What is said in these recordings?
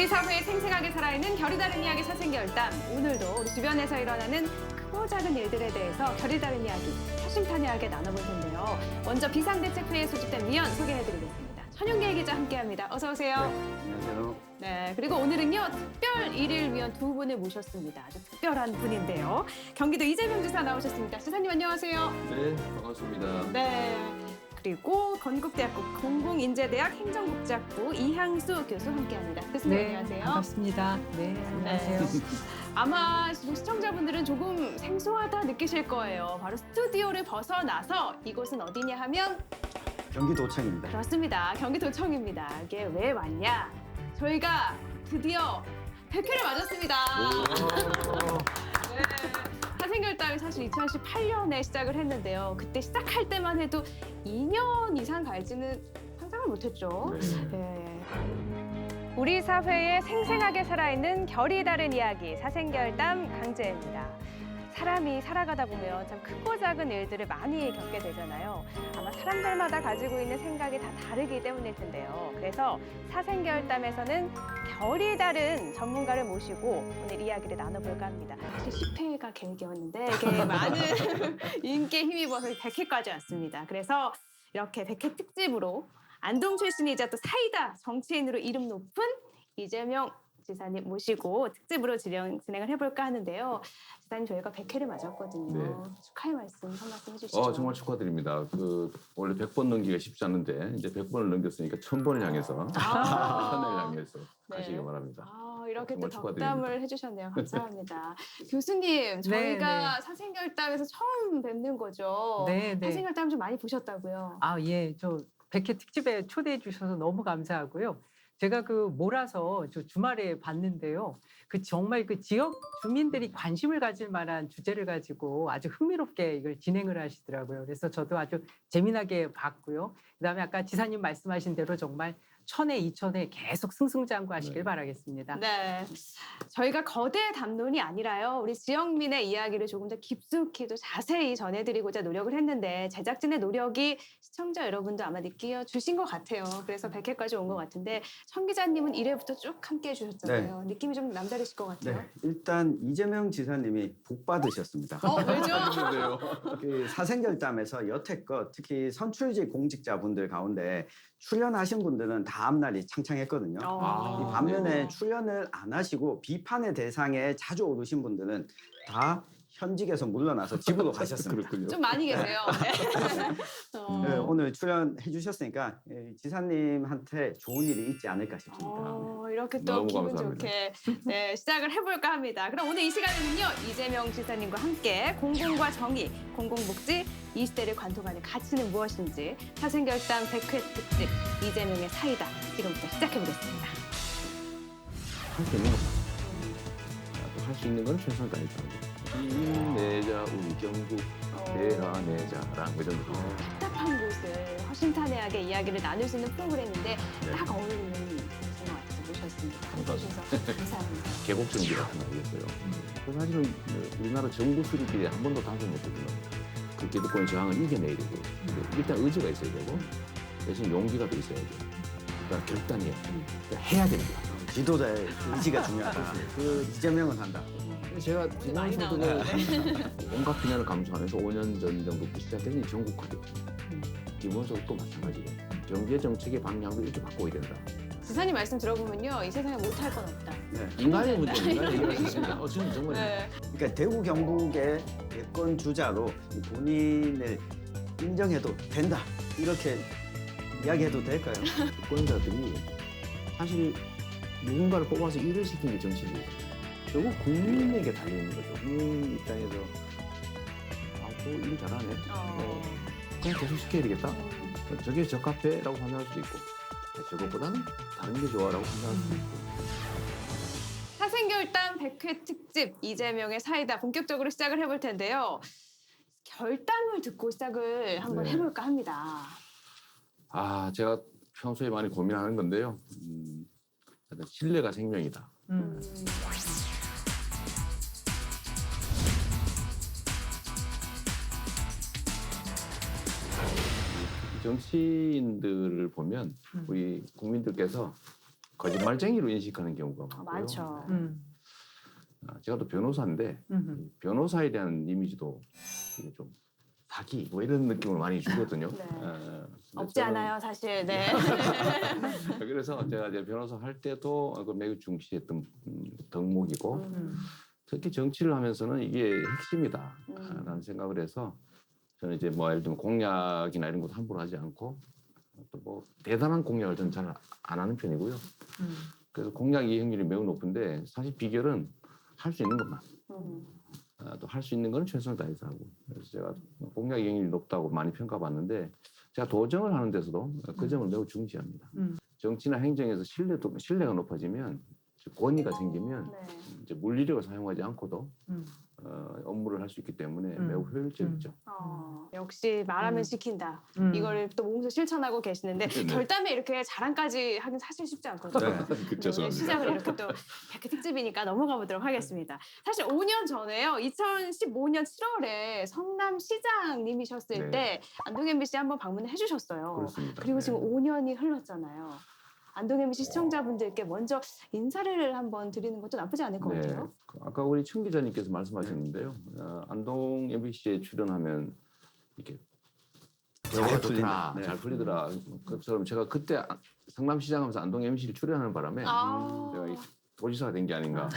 우리 사회에 생생하게 살아있는 결이 다른 이야기 사생결단. 오늘도 우리 주변에서 일어나는 크고 작은 일들에 대해서 결이 다른 이야기 허심탄회하게 나눠볼 텐데요. 먼저 비상대책회의에 소집된 위원 소개해드리겠습니다. 천윤계 기자 함께합니다. 어서 오세요. 네, 안녕하세요. 네, 그리고 오늘은요 특별 일일 위원 두 분을 모셨습니다. 아주 특별한 분인데요. 경기도 이재명 지사 나오셨습니다. 지사님 안녕하세요. 네, 반갑습니다. 네. 그리고 건국대학교 공공인재대학 행정국작부 이향수 교수 함께합니다. 교수님 네, 안녕하세요. 반갑습니다. 네, 안녕하세요. 아마 시청자분들은 조금 생소하다 느끼실 거예요. 바로 스튜디오를 벗어나서 이곳은 어디냐 하면 경기도청입니다. 그렇습니다. 경기도청입니다. 이게 왜 왔냐? 저희가 드디어 100회를 맞았습니다. 네. 사생결단이 사실 2018년에 시작을 했는데요. 그때 시작할 때만 해도 2년 이상 갈지는 상상을 못했죠. 네. 우리 사회에 생생하게 살아있는 결이 다른 이야기 사생결단 강재입니다. 사람이 살아가다 보면 참 크고 작은 일들을 많이 겪게 되잖아요. 아마 사람들마다 가지고 있는 생각이 다 다르기 때문일 텐데요. 그래서 사생결단에서는 결이 다른 전문가를 모시고 오늘 이야기를 나눠볼까 합니다. 사실 10회가 계획이었는데 이게 많은 인기에 힘입어서 100회까지 왔습니다. 그래서 이렇게 100회 특집으로 안동 출신이자 또 사이다 정치인으로 이름 높은 이재명 지사님 모시고 특집으로 진행을 해볼까 하는데요. 지사님 저희가 100회를 맞았거든요. 네. 축하의 말씀 한 말씀 해주시죠. 정말 축하드립니다. 원래 100번 넘기가 쉽지 않은데 이제 100번을 넘겼으니까 1000번을 향해서 1000을 향해서 가시기 바랍니다. 이렇게 또 정말 축하드립니다. 덕담을 해주셨네요. 감사합니다. 교수님, 저희가 사생결단에서 처음 뵙는 거죠. 네, 네. 사생결단 좀 많이 보셨다고요. 아, 예. 저 100회 특집에 초대해 주셔서 너무 감사하고요. 제가 몰아서 저 주말에 봤는데요. 정말 지역 주민들이 관심을 가질 만한 주제를 가지고 아주 흥미롭게 이걸 진행을 하시더라고요. 그래서 저도 아주 재미나게 봤고요. 그다음에 아까 지사님 말씀하신 대로 정말 1000회, 2000회 계속 승승장구하시길 바라겠습니다. 네, 저희가 거대 담론이 아니라요. 우리 지역민의 이야기를 조금 더 깊숙이 또 자세히 전해드리고자 노력을 했는데 제작진의 노력이 시청자 여러분도 아마 느껴주신 것 같아요. 그래서 100회까지 온 것 같은데 천 기자님은 1회부터 쭉 함께해 주셨잖아요. 느낌이 좀 남다르실 것 같아요. 네, 일단 이재명 지사님이 복 받으셨습니다. 왜죠? 그 사생결단에서 여태껏 특히 선출직 공직자분들 가운데 출연하신 분들은 다 앞날이 창창했거든요. 이 반면에 출연을 안 하시고 비판의 대상에 자주 오르신 분들은 다 현직에서 물러나서 집으로 가셨습니다. 그렇군요. 좀 많이 계세요. 네. 네, 오늘 출연해 주셨으니까 지사님한테 좋은 일이 있지 않을까 싶습니다. 이렇게 또 너무 기분 감사합니다. 좋게 시작을 해볼까 합니다. 그럼 오늘 이 시간에는요. 이재명 지사님과 함께 공공과 정의, 공공복지, 이 시대를 관통하는 가치는 무엇인지 사생결단 100회 특집 이재명의 사이다 지금부터 시작해보겠습니다. 할 수 있는 거 할 수 있는 건 최선을 다했다. 힘내자 우리 경북 대하내자라는 거 정도. 답답한 곳을 허심탄회하게 이야기를 나눌 수 있는 프로그램인데 딱 어울리는 것 같아서 모셨습니다. 감사합니다. 해주셔서 감사합니다. 계곡정비 같은 거 알겠어요. 사실은 우리나라 정부 수립이 한 번도 당선 못했지만 그 기득권의 저항을 이겨내야 되고 일단 의지가 있어야 되고 대신 용기가 또 있어야죠. 그러니까 결단이에요. 그러니까 해야 됩니다. 지도자의 의지가 중요하다. 그 이재명은 한다. 제가 많이 지난소득을 온갖 비난을 감수하면서 5년 전 정도부터 시작된 전국화죠. 기본적으로 또 마찬가지고 경제 정책의 방향도 이렇게 바꿔야 된다. 지사님 말씀 들어보면요. 이 세상에 못할 건 없다. 네. 인간의 문제, 인간의 얘기를 했습니다. 저는 정말 네. 그러니까 대구 경북의 대권 주자로 본인을 인정해도 된다 이렇게 이야기해도 될까요? 유권자들이 사실 누군가를 뽑아서 일을 시키는 게 정치인이에요. 결국 국민에게 달려있는 거죠. 국민 입장에서 일 잘하네. 그냥 계속 시켜야 되겠다. 저게 적합해라고 판단할 수도 있고 저것보다는 다른 게 좋아라고 판단할 수도 있고. 사생결단 100회 특집 이재명의 사이다 본격적으로 시작을 해볼 텐데요. 결단을 듣고 시작을 한번 해볼까 합니다. 제가 평소에 많이 고민하는 건데요. 일단 신뢰가 생명이다. 정치인들을 보면 우리 국민들께서 거짓말쟁이로 인식하는 경우가 많고요. 많죠. 제가 또 변호사인데 변호사에 대한 이미지도 이게 좀 사기 뭐 이런 느낌을 많이 주거든요. 네. 근데 없지 저는 않아요, 사실. 네. 그래서 제가 이제 변호사 할 때도 그걸 매우 중시했던 덕목이고 특히 정치를 하면서는 이게 핵심이다라는 생각을 해서 저는 이제 뭐 예를 들면 공약이나 이런 것도 함부로 하지 않고 또 뭐 대단한 공약을 저는 잘 안 하는 편이고요. 그래서 공약 이행률이 매우 높은데 사실 비결은 할 수 있는 것만. 또 할 수 있는 건 최선을 다해서 하고. 그래서 제가 공약 이행률이 높다고 많이 평가받는데 제가 도정을 하는 데서도 그 점을 매우 중시합니다. 정치나 행정에서 신뢰가 높아지면 권위가 생기면 네. 이제 물리력을 사용하지 않고도 업무를 할 수 있기 때문에 매우 효율적이죠. 역시 말하면 시킨다. 이걸 또 몸소 실천하고 계시는데 네. 결단에 이렇게 자랑까지 하긴 사실 쉽지 않거든요. 그 오늘 죄송합니다. 시작을 이렇게 또 백회 특집이니까 넘어가 보도록 하겠습니다. 사실 5년 전에요. 2015년 7월에 성남시장님이셨을 네. 때 안동 MBC 한번 방문해 주셨어요. 그렇습니다. 그리고 네. 지금 5년이 흘렀잖아요. 안동 MBC 시청자분들께 먼저 인사를 한번 드리는 것도 나쁘지 않을 것 같아요. 아까 우리 청 기자님께서 말씀하셨는데요. 안동 MBC에 출연하면 이렇게 잘 좋더라, 풀린다. 네. 잘 풀리더라. 그처럼 제가 그때 성남시장하면서 안동 MBC를 출연하는 바람에 제가 이 도지사가 된 게 아닌가.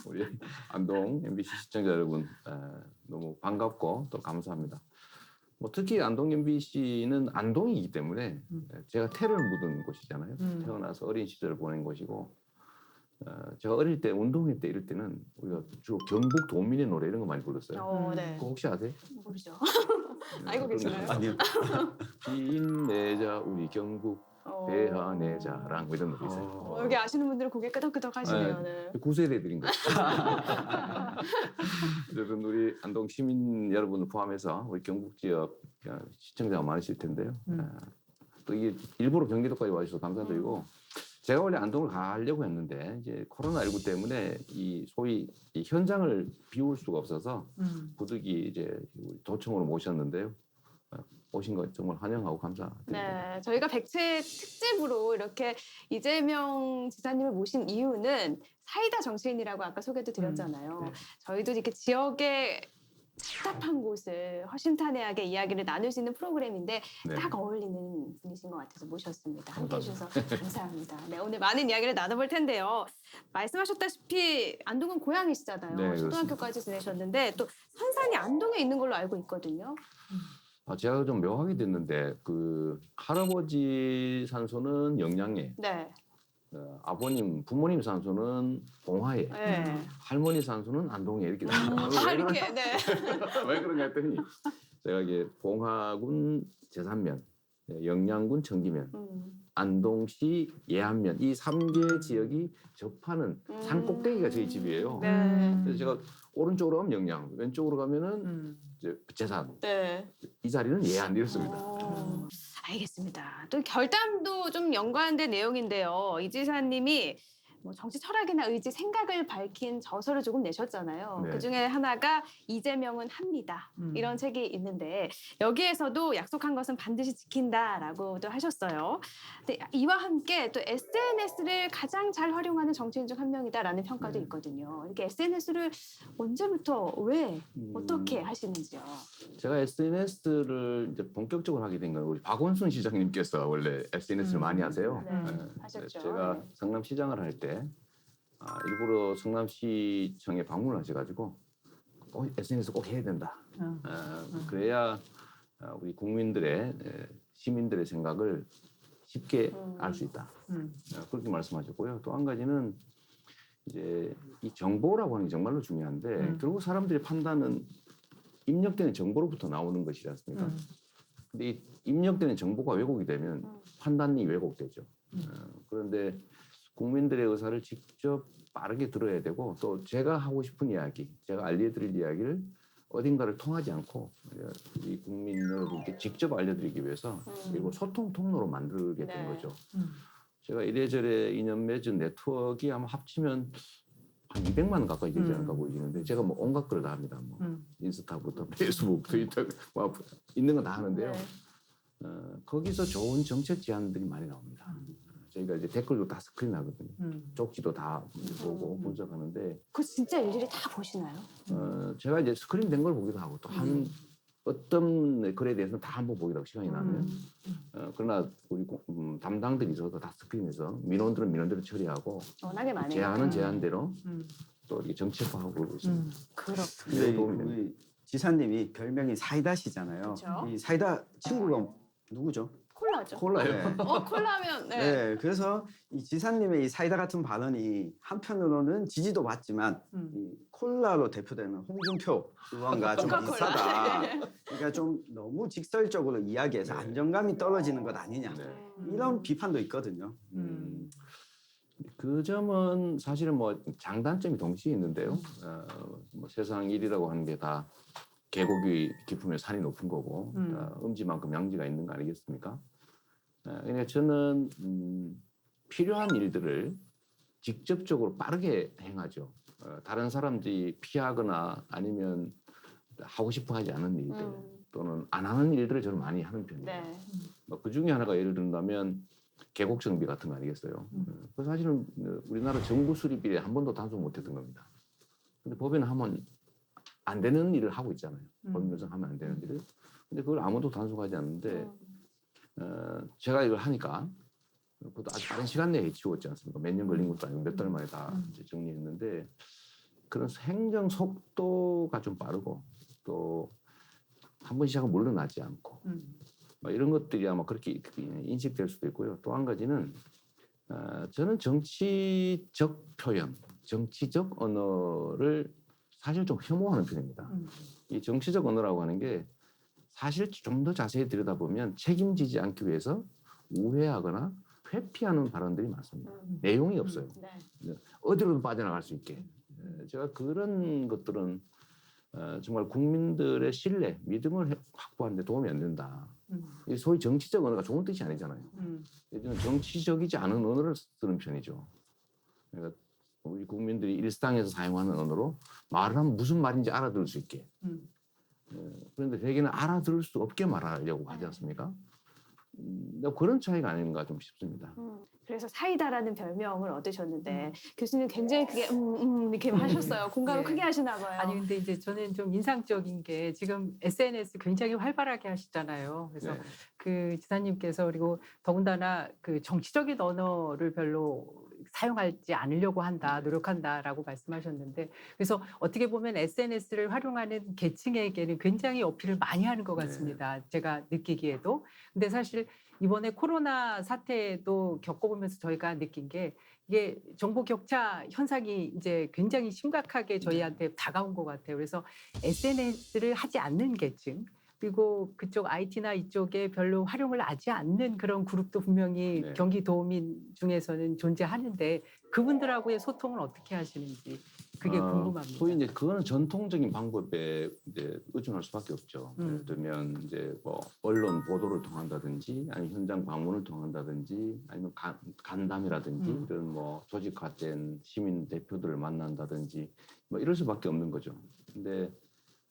우리 안동 MBC 시청자 여러분 너무 반갑고 또 감사합니다. 뭐 특히 안동 MBC는 안동이기 때문에 제가 태를 묻은 곳이잖아요. 태어나서 어린 시절을 보낸 곳이고 제가 어릴 때 운동회 때 이럴 때는 우리가 주로 경북 도민의 노래 이런 거 많이 불렀어요. 네. 그거 혹시 아세요? 모르죠. 알고 계시나요? 아니요. 힘내자 우리 경북 대하내 자랑 뭐 이런 노래 있어요. 여기 아시는 분들은 고개 끄덕끄덕 하시네요. 네. 9세대들인 거죠. 여러분 우리 안동 시민 여러분을 포함해서 우리 경북 지역 시청자가 많으실 텐데요. 또 이게 일부러 경기도까지 와주셔서 감사드리고 제가 원래 안동을 가려고 했는데 이제 코로나19 때문에 이 소위 이 현장을 비울 수가 없어서 부득이 이제 도청으로 모셨는데요. 오신 것 정말 환영하고 감사드립니다. 네, 저희가 백채 특집으로 이렇게 이재명 지사님을 모신 이유는 사이다 정치인이라고 아까 소개도 드렸잖아요. 네. 저희도 이렇게 지역의 답답한 곳을 허심탄회하게 이야기를 나눌 수 있는 프로그램인데 네. 딱 어울리는 분이신 것 같아서 모셨습니다. 함께해 주셔서 감사합니다. 네, 오늘 많은 이야기를 나눠볼 텐데요. 말씀하셨다시피 안동은 고향이시잖아요. 네, 초등학교까지 지내셨는데 또 선산이 안동에 있는 걸로 알고 있거든요. 제가 좀 묘하게 됐는데 그 할아버지 산소는 영양에, 네. 부모님 산소는 봉화에, 네. 할머니 산소는 안동에 이렇게 이렇게, 네. 왜 그런가 했더니 제가 이게 봉화군 제산면, 영양군 청기면, 안동시 예안면 이 3개 지역이 접하는 산 꼭대기가 저희 집이에요. 네. 그래서 제가 오른쪽으로 가면 영양, 왼쪽으로 가면은 이제 제산, 네. 이 자리는 예안 이렇습니다. 알겠습니다. 또 결단도 좀 연관된 내용인데요. 이 지사님이 뭐 정치 철학이나 의지, 생각을 밝힌 저서를 조금 내셨잖아요. 네. 그 중에 하나가 이재명은 합니다. 이런 책이 있는데 여기에서도 약속한 것은 반드시 지킨다라고도 하셨어요. 근데 이와 함께 또 SNS를 가장 잘 활용하는 정치인 중 한 명이다라는 평가도 있거든요. 이렇게 SNS를 언제부터 왜 어떻게 하시는지요? 제가 SNS를 이제 본격적으로 하게 된 건 우리 박원순 시장님께서 원래 SNS를 많이 하세요. 네, 하셨죠. 제가 네. 성남시장을 할 때 일부러 성남시청에 방문을 하셔가지고 SNS 꼭 해야 된다. 그래야 우리 국민들의 시민들의 생각을 쉽게 알 수 있다. 그렇게 말씀하셨고요. 또 한 가지는 이제 이 정보라고 하는 게 정말로 중요한데 결국 사람들의 판단은 입력되는 정보로부터 나오는 것이지 않습니까? 근데 이 입력되는 정보가 왜곡이 되면 판단이 왜곡되죠. 그런데 국민들의 의사를 직접 빠르게 들어야 되고 또 제가 하고 싶은 이야기, 제가 알려드릴 이야기를 어딘가를 통하지 않고 이 국민 여러분께 직접 알려드리기 위해서 그리고 소통 통로로 만들게 된 네. 거죠. 제가 이래저래 인연 맺은 네트워크가 아마 합치면 한 200만 원 가까이 되지 않을까 보이는데 제가 뭐 온갖 걸 다 합니다. 뭐 인스타부터 페이스북, 트위터 뭐 있는 거 다 하는데요. 네. 거기서 좋은 정책 제안들이 많이 나옵니다. 저희가 이제 댓글도 다 스크린하거든요. 쪽지도 다 보고 분석하는데 그거 진짜 일일이 다 보시나요? 제가 이제 스크린된 걸 보기도 하고 또 어떤 글에 대해서는 다 한번 보기도 하고 시간이 나면 그러나 우리 담당들이 있어서 다 스크린해서 민원들은 민원대로 처리하고 워낙에 많으니까. 제안은 제안대로 또 이렇게 정책화하고 그러고 있습니다. 그렇군요. 근데 도움이 됩니다. 우리 지사님이 별명이 사이다시잖아요. 그쵸. 이 사이다 친구가 누구죠? 콜라죠. 콜라요. 네. 콜라면 네. 네, 그래서 이 지사님의 이 사이다 같은 발언이 한편으로는 지지도 받지만 이 콜라로 대표되는 홍준표 의원과 좀 코카콜라. 비슷하다. 그러니까 좀 너무 직설적으로 이야기해서 네. 안정감이 떨어지는 것 아니냐. 네. 이런 비판도 있거든요. 그 점은 사실은 뭐 장단점이 동시에 있는데요. 뭐 세상 일이라고 하는 게 다 계곡이 깊으면 산이 높은 거고 음지만큼 양지가 있는 거 아니겠습니까? 그러니까 저는 필요한 일들을 직접적으로 빠르게 행하죠. 다른 사람들이 피하거나 아니면 하고 싶어 하지 않은 일들 또는 안 하는 일들을 저는 많이 하는 편이에요. 네. 뭐 그 중에 하나가 예를 든다면 계곡 정비 같은 거 아니겠어요? 그 사실은 우리나라 정부 수립일에 한 번도 단속 못했던 겁니다. 근데 법에는 하면 안 되는 일을 하고 있잖아요. 법인 변경하면 안 되는 일을. 근데 그걸 아무도 단속하지 않는데 제가 이걸 하니까 그것도 아주 빠른 시간 내에 지웠지 않습니까? 몇 년 걸린 것도 아니고 몇 달 만에 다 이제 정리했는데 그런 행정 속도가 좀 빠르고 또 한 번 시작은 물러나지 않고 이런 것들이 아마 그렇게 인식될 수도 있고요. 또 한 가지는 저는 정치적 표현, 정치적 언어를 사실 좀 혐오하는 편입니다. 이 정치적 언어라고 하는 게 사실 좀 더 자세히 들여다보면 책임지지 않기 위해서 우회하거나 회피하는 발언들이 많습니다. 내용이 없어요. 네. 어디로든 빠져나갈 수 있게. 제가 그런 것들은 정말 국민들의 신뢰, 믿음을 확보하는 데 도움이 안 된다. 이 소위 정치적 언어가 좋은 뜻이 아니잖아요. 저는 정치적이지 않은 언어를 쓰는 편이죠. 그러니까 우리 국민들이 일상에서 사용하는 언어로 말을 하면 무슨 말인지 알아들을 수 있게. 그런데 대개는 알아들을 수 없게 말하려고 하지 않습니까? 그런 차이가 아닌가 좀 싶습니다. 그래서 사이다라는 별명을 얻으셨는데 교수님 굉장히 그게 이렇게 하셨어요. 공감을 네. 크게 하시나 봐요. 아니 근데 이제 저는 좀 인상적인 게 지금 SNS 굉장히 활발하게 하시잖아요. 그래서 네. 그 지사님께서 그리고 더군다나 그 정치적인 언어를 별로 사용하지 않으려고 한다, 노력한다라고 말씀하셨는데 그래서 어떻게 보면 SNS를 활용하는 계층에게는 굉장히 어필을 많이 하는 것 같습니다. 제가 느끼기에도. 근데 사실 이번에 코로나 사태도 겪어보면서 저희가 느낀 게 이게 정보 격차 현상이 이제 굉장히 심각하게 저희한테 다가온 것 같아요. 그래서 SNS를 하지 않는 계층 그리고 그쪽 IT나 이쪽에 별로 활용을 하지 않는 그런 그룹도 분명히 네. 경기도민 중에서는 존재하는데 그분들하고의 소통을 어떻게 하시는지 그게 궁금합니다. 소위 이제 그거는 전통적인 방법에 이제 의존할 수밖에 없죠. 예를 들면 이제 뭐 언론 보도를 통한다든지 아니면 현장 방문을 통한다든지 아니면 간담이라든지 이런 뭐 조직화된 시민 대표들을 만난다든지 뭐 이럴 수밖에 없는 거죠. 근데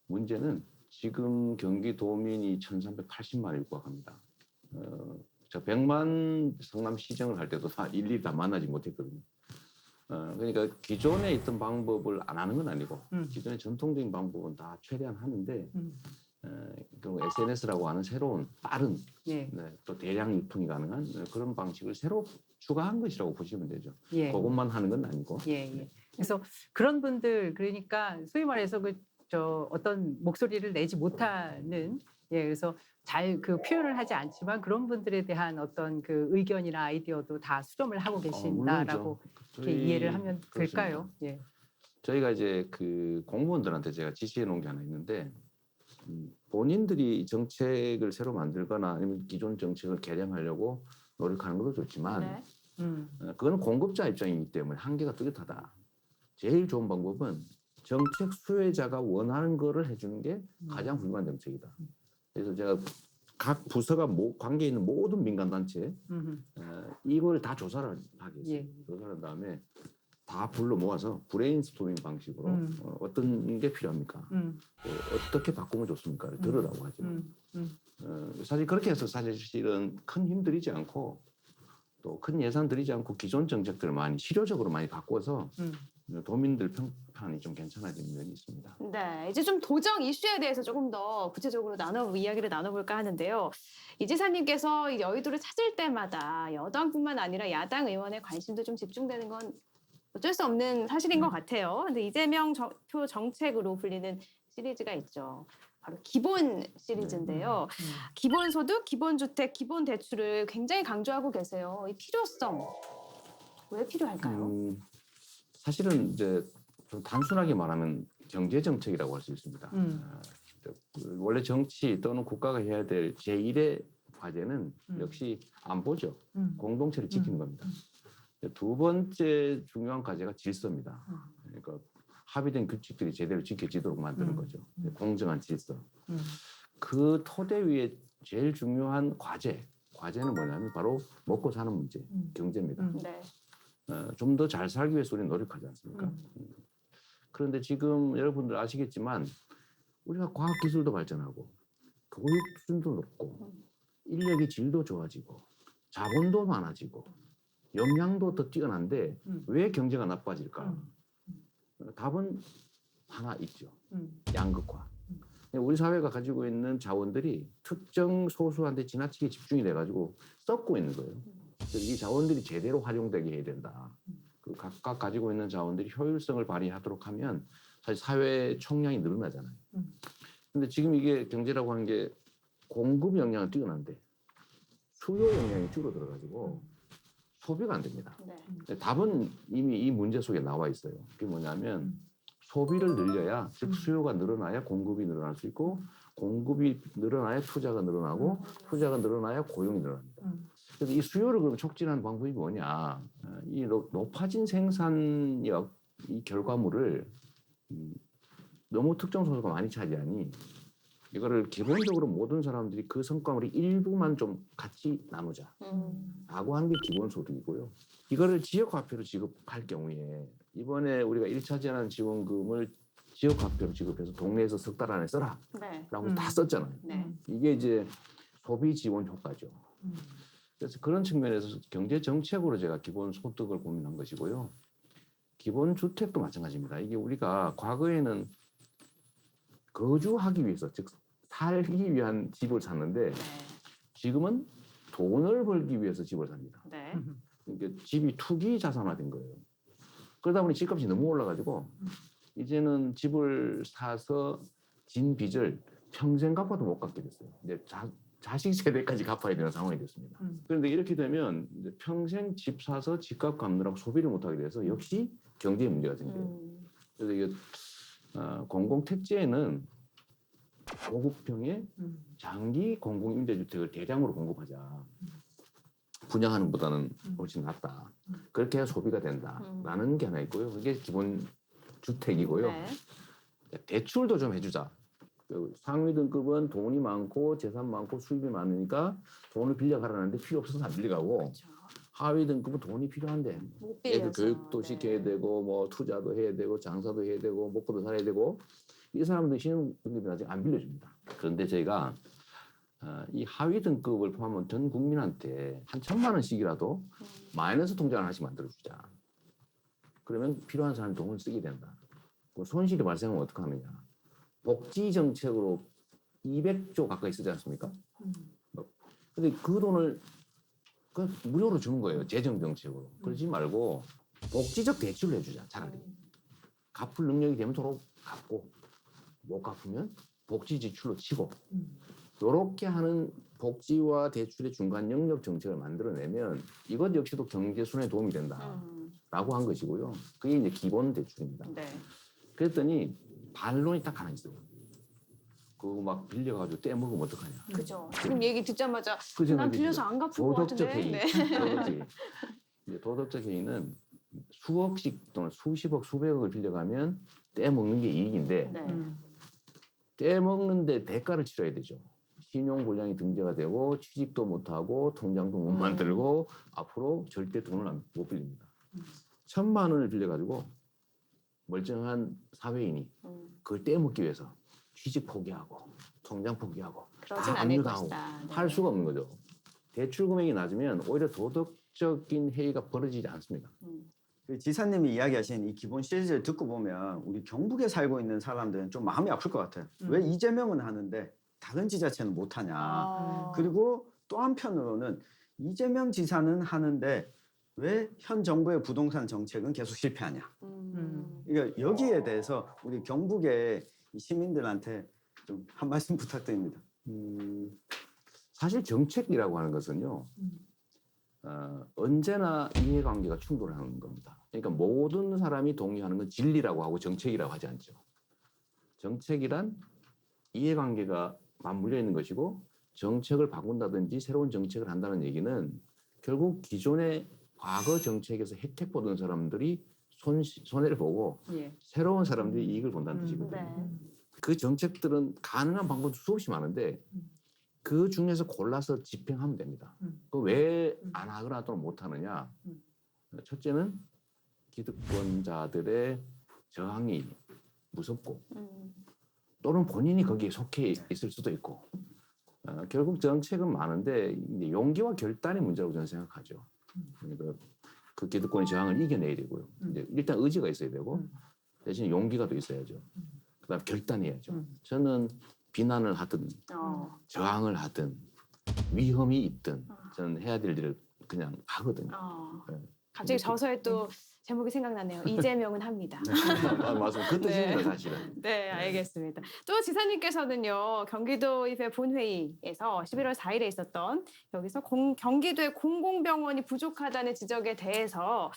문제는 지금 경기도민이 1,380만을 육박합니다. 저 100만 성남시정을 할 때도 다 일일이 다 만나지 못했거든요. 그러니까 기존에 있던 방법을 안 하는 건 아니고 기존의 전통적인 방법은 다 최대한 하는데 그리고 SNS라고 하는 새로운 빠른 예. 또 대량 유통이 가능한 그런 방식을 새로 추가한 것이라고 보시면 되죠. 예. 그것만 하는 건 아니고. 예, 예. 그래서 그런 분들 그러니까 소위 말해서 어떤 목소리를 내지 못하는 그래서 잘 그 표현을 하지 않지만 그런 분들에 대한 어떤 그 의견이나 아이디어도 다 수렴을 하고 계신다라고 이렇게 이해를 하면 될까요? 예. 저희가 이제 그 공무원들한테 제가 지시해 놓은 게 하나 있는데 본인들이 정책을 새로 만들거나 아니면 기존 정책을 개량하려고 노력하는 것도 좋지만 그거는 공급자 입장이기 때문에 한계가 뚜렷하다. 제일 좋은 방법은 정책 수혜자가 원하는 거를 해주는 게 가장 훌륭한 정책이다. 그래서 제가 각 부서가 관계 있는 모든 민간단체 이걸 다 조사를 하겠어요. 예. 조사를 한 다음에 다 불러 모아서 브레인스토밍 방식으로 어떤 게 필요합니까? 어떻게 바꾸면 좋습니까? 들으라고 하죠. 사실 그렇게 해서 사실은 큰 힘 들이지 않고 또 큰 예산 들이지 않고 기존 정책들을 많이 실효적으로 많이 바꿔서 도민들 평판이 좀 괜찮아지는 면이 있습니다. 네, 이제 좀 도정 이슈에 대해서 조금 더 구체적으로 이야기를 나눠볼까 하는데요. 이 지사님께서 이 여의도를 찾을 때마다 여당뿐만 아니라 야당 의원의 관심도 좀 집중되는 건 어쩔 수 없는 사실인 것 같아요. 근데 이재명 표 정책으로 불리는 시리즈가 있죠. 바로 기본 시리즈인데요. 기본소득, 기본주택, 기본대출을 굉장히 강조하고 계세요. 이 필요성, 왜 필요할까요? 사실은 이제 좀 단순하게 말하면 경제 정책이라고 할 수 있습니다. 원래 정치 또는 국가가 해야 될 제1의 과제는 역시 안보죠. 공동체를 지키는 겁니다. 두 번째 중요한 과제가 질서입니다. 그러니까 합의된 규칙들이 제대로 지켜지도록 만드는 거죠. 공정한 질서. 그 토대 위에 제일 중요한 과제는 뭐냐면 바로 먹고 사는 문제, 경제입니다. 네. 좀 더 잘 살기 위해서 우리는 노력하지 않습니까? 그런데 지금 여러분들 아시겠지만 우리가 과학기술도 발전하고 교육 수준도 높고 인력의 질도 좋아지고 자본도 많아지고 역량도 더 뛰어난데 왜 경제가 나빠질까? 답은 하나 있죠. 양극화. 우리 사회가 가지고 있는 자원들이 특정 소수한테 지나치게 집중이 돼가지고 썩고 있는 거예요. 그래서 이 자원들이 제대로 활용되게 해야 된다. 그 각각 가지고 있는 자원들이 효율성을 발휘하도록 하면 사실 사회 총량이 늘어나잖아요. 근데 지금 이게 경제라고 하는 게 공급 역량은 뛰어난데 수요 역량이 줄어들어가지고 소비가 안 됩니다. 네. 답은 이미 이 문제 속에 나와 있어요. 그게 뭐냐면 소비를 늘려야, 즉 수요가 늘어나야 공급이 늘어날 수 있고 공급이 늘어나야 투자가 늘어나고 투자가 늘어나야 고용이 늘어납니다. 그래서 이 수요를 그럼 촉진하는 방법이 뭐냐? 이 높아진 생산력, 이 결과물을 너무 특정 소수가 많이 차지하니 이거를 기본적으로 모든 사람들이 그 성과물의 일부만 좀 같이 나누자라고 하는 게 기본소득이고요. 이거를 지역화폐로 지급할 경우에 이번에 우리가 1차 재난지원금을 지역화폐로 지급해서 동네에서 석 달 안에 써라 네. 라고 다 썼잖아요. 네. 이게 이제 소비 지원 효과죠. 그래서 그런 측면에서 경제 정책으로 제가 기본소득을 고민한 것이고요. 기본주택도 마찬가지입니다. 이게 우리가 과거에는 거주하기 위해서, 즉 살기 위한 집을 샀는데 지금은 돈을 벌기 위해서 집을 삽니다. 네. 그러니까 집이 투기 자산화된 거예요. 그러다 보니 집값이 너무 올라가지고 이제는 집을 사서 진 빚을 평생 갚아도 못 갚게 됐어요. 이제 자식 세대까지 갚아야 되는 상황이 됐습니다. 그런데 이렇게 되면 이제 평생 집 사서 집값 갚느라고 소비를 못하게 돼서 역시 경제에 문제가 생겨요. 그래서 이게 공공택지에는 고급형의 장기 공공임대주택을 대량으로 공급하자. 분양하는 것보다는 훨씬 낫다. 그렇게 해야 소비가 된다라는 게 하나 있고요. 그게 기본 주택이고요. 네. 대출도 좀 해주자. 상위 등급은 돈이 많고 재산 많고 수입이 많으니까 돈을 빌려가라는데 필요 없어서 안 빌려가고 그렇죠. 하위 등급은 돈이 필요한데 못 애들 빌려서. 교육도 네. 시켜야 되고 뭐 투자도 해야 되고 장사도 해야 되고 먹고도 살아야 되고 이 사람들 신용 등급이 아직 안 빌려줍니다. 그런데 저희가 이 하위 등급을 포함한 전 국민한테 한 1,000만 원씩이라도 마이너스 통장을 하나씩 만들어주자. 그러면 필요한 사람이 돈을 쓰게 된다. 손실이 발생하면 어떻게 하느냐. 복지 정책으로 200조 가까이 쓰지 않습니까? 근데 그 돈을 무료로 주는 거예요. 재정 정책으로. 그러지 말고 복지적 대출을 해주자. 차라리. 갚을 능력이 되면 도로 갚고 못 갚으면 복지 지출로 치고 이렇게 하는 복지와 대출의 중간 영역 정책을 만들어내면 이것 역시도 경제 순환에 도움이 된다라고 한 것이고요. 그게 이제 기본 대출입니다. 네. 그랬더니 반론이 딱 하나 있어요. 그거 막 빌려가지고 떼먹으면 어떡하냐. 그죠. 지금 얘기 듣자마자 그 난 생각이 빌려서 들죠. 안 갚을 것 도덕적 같은데. 해이. 네. 도덕적 해이. 이제 도덕적 해이는 수억씩 또는 수십억, 수백억을 빌려가면 떼먹는 게 이익인데 네. 떼먹는데 대가를 치러야 되죠. 신용불량이 등재가 되고 취직도 못하고 통장도 못 만들고 앞으로 절대 돈을 못 빌립니다. 1,000만 원을 빌려가지고 멀쩡한 사회인이 그걸 떼먹기 위해서 취직 포기하고 통장 포기하고 그러진 다 않을 압류당하고 것이다. 네. 할 수가 없는 거죠. 대출 금액이 낮으면 오히려 도덕 정책적인 회의가 벌어지지 않습니다. 그 지사님이 이야기하신 이 기본 시리즈를 듣고 보면 우리 경북에 살고 있는 사람들은 좀 마음이 아플 것 같아요. 왜 이재명은 하는데 다른 지자체는 못하냐. 그리고 또 한편으로는 이재명 지사는 하는데 왜 현 정부의 부동산 정책은 계속 실패하냐. 그러니까 여기에 대해서 우리 경북의 이 시민들한테 좀 한 말씀 부탁드립니다. 사실 정책이라고 하는 것은요. 언제나 이해관계가 충돌하는 겁니다. 그러니까 모든 사람이 동의하는 건 진리라고 하고 정책이라고 하지 않죠. 정책이란 이해관계가 맞물려 있는 것이고 정책을 바꾼다든지 새로운 정책을 한다는 얘기는 결국 기존의 과거 정책에서 혜택 보던 사람들이 손해를 보고 새로운 사람들이 이익을 본다는 뜻이거든요. 그 정책들은 가능한 방법도 수없이 많은데 그 중에서 골라서 집행하면 됩니다. 그 왜 안 하거나 또는 못 하느냐? 첫째는 기득권자들의 저항이 무섭고 또는 본인이 거기에 속해 있을 수도 있고 결국 정책은 많은데 이제 용기와 결단의 문제라고 저는 생각하죠. 그러니까 그 기득권의 저항을 이겨내야 되고요. 이제 일단 의지가 있어야 되고 대신 용기가 또 있어야죠. 그다음 결단해야죠. 저는 비난을 하든 저항을 하든 위험이 있든 저는 해야 될 일을 그냥 하거든요. 네. 갑자기 저서에 또 제목이 생각나네요. 이재명은 합니다. 맞습니다. 그 뜻입니다, 사실은. 네, 알겠습니다. 또 지사님께서는요, 경기도의회 본회의에서 11월 4일에 있었던 여기서 경기도의 공공병원이 부족하다는 지적에 대해서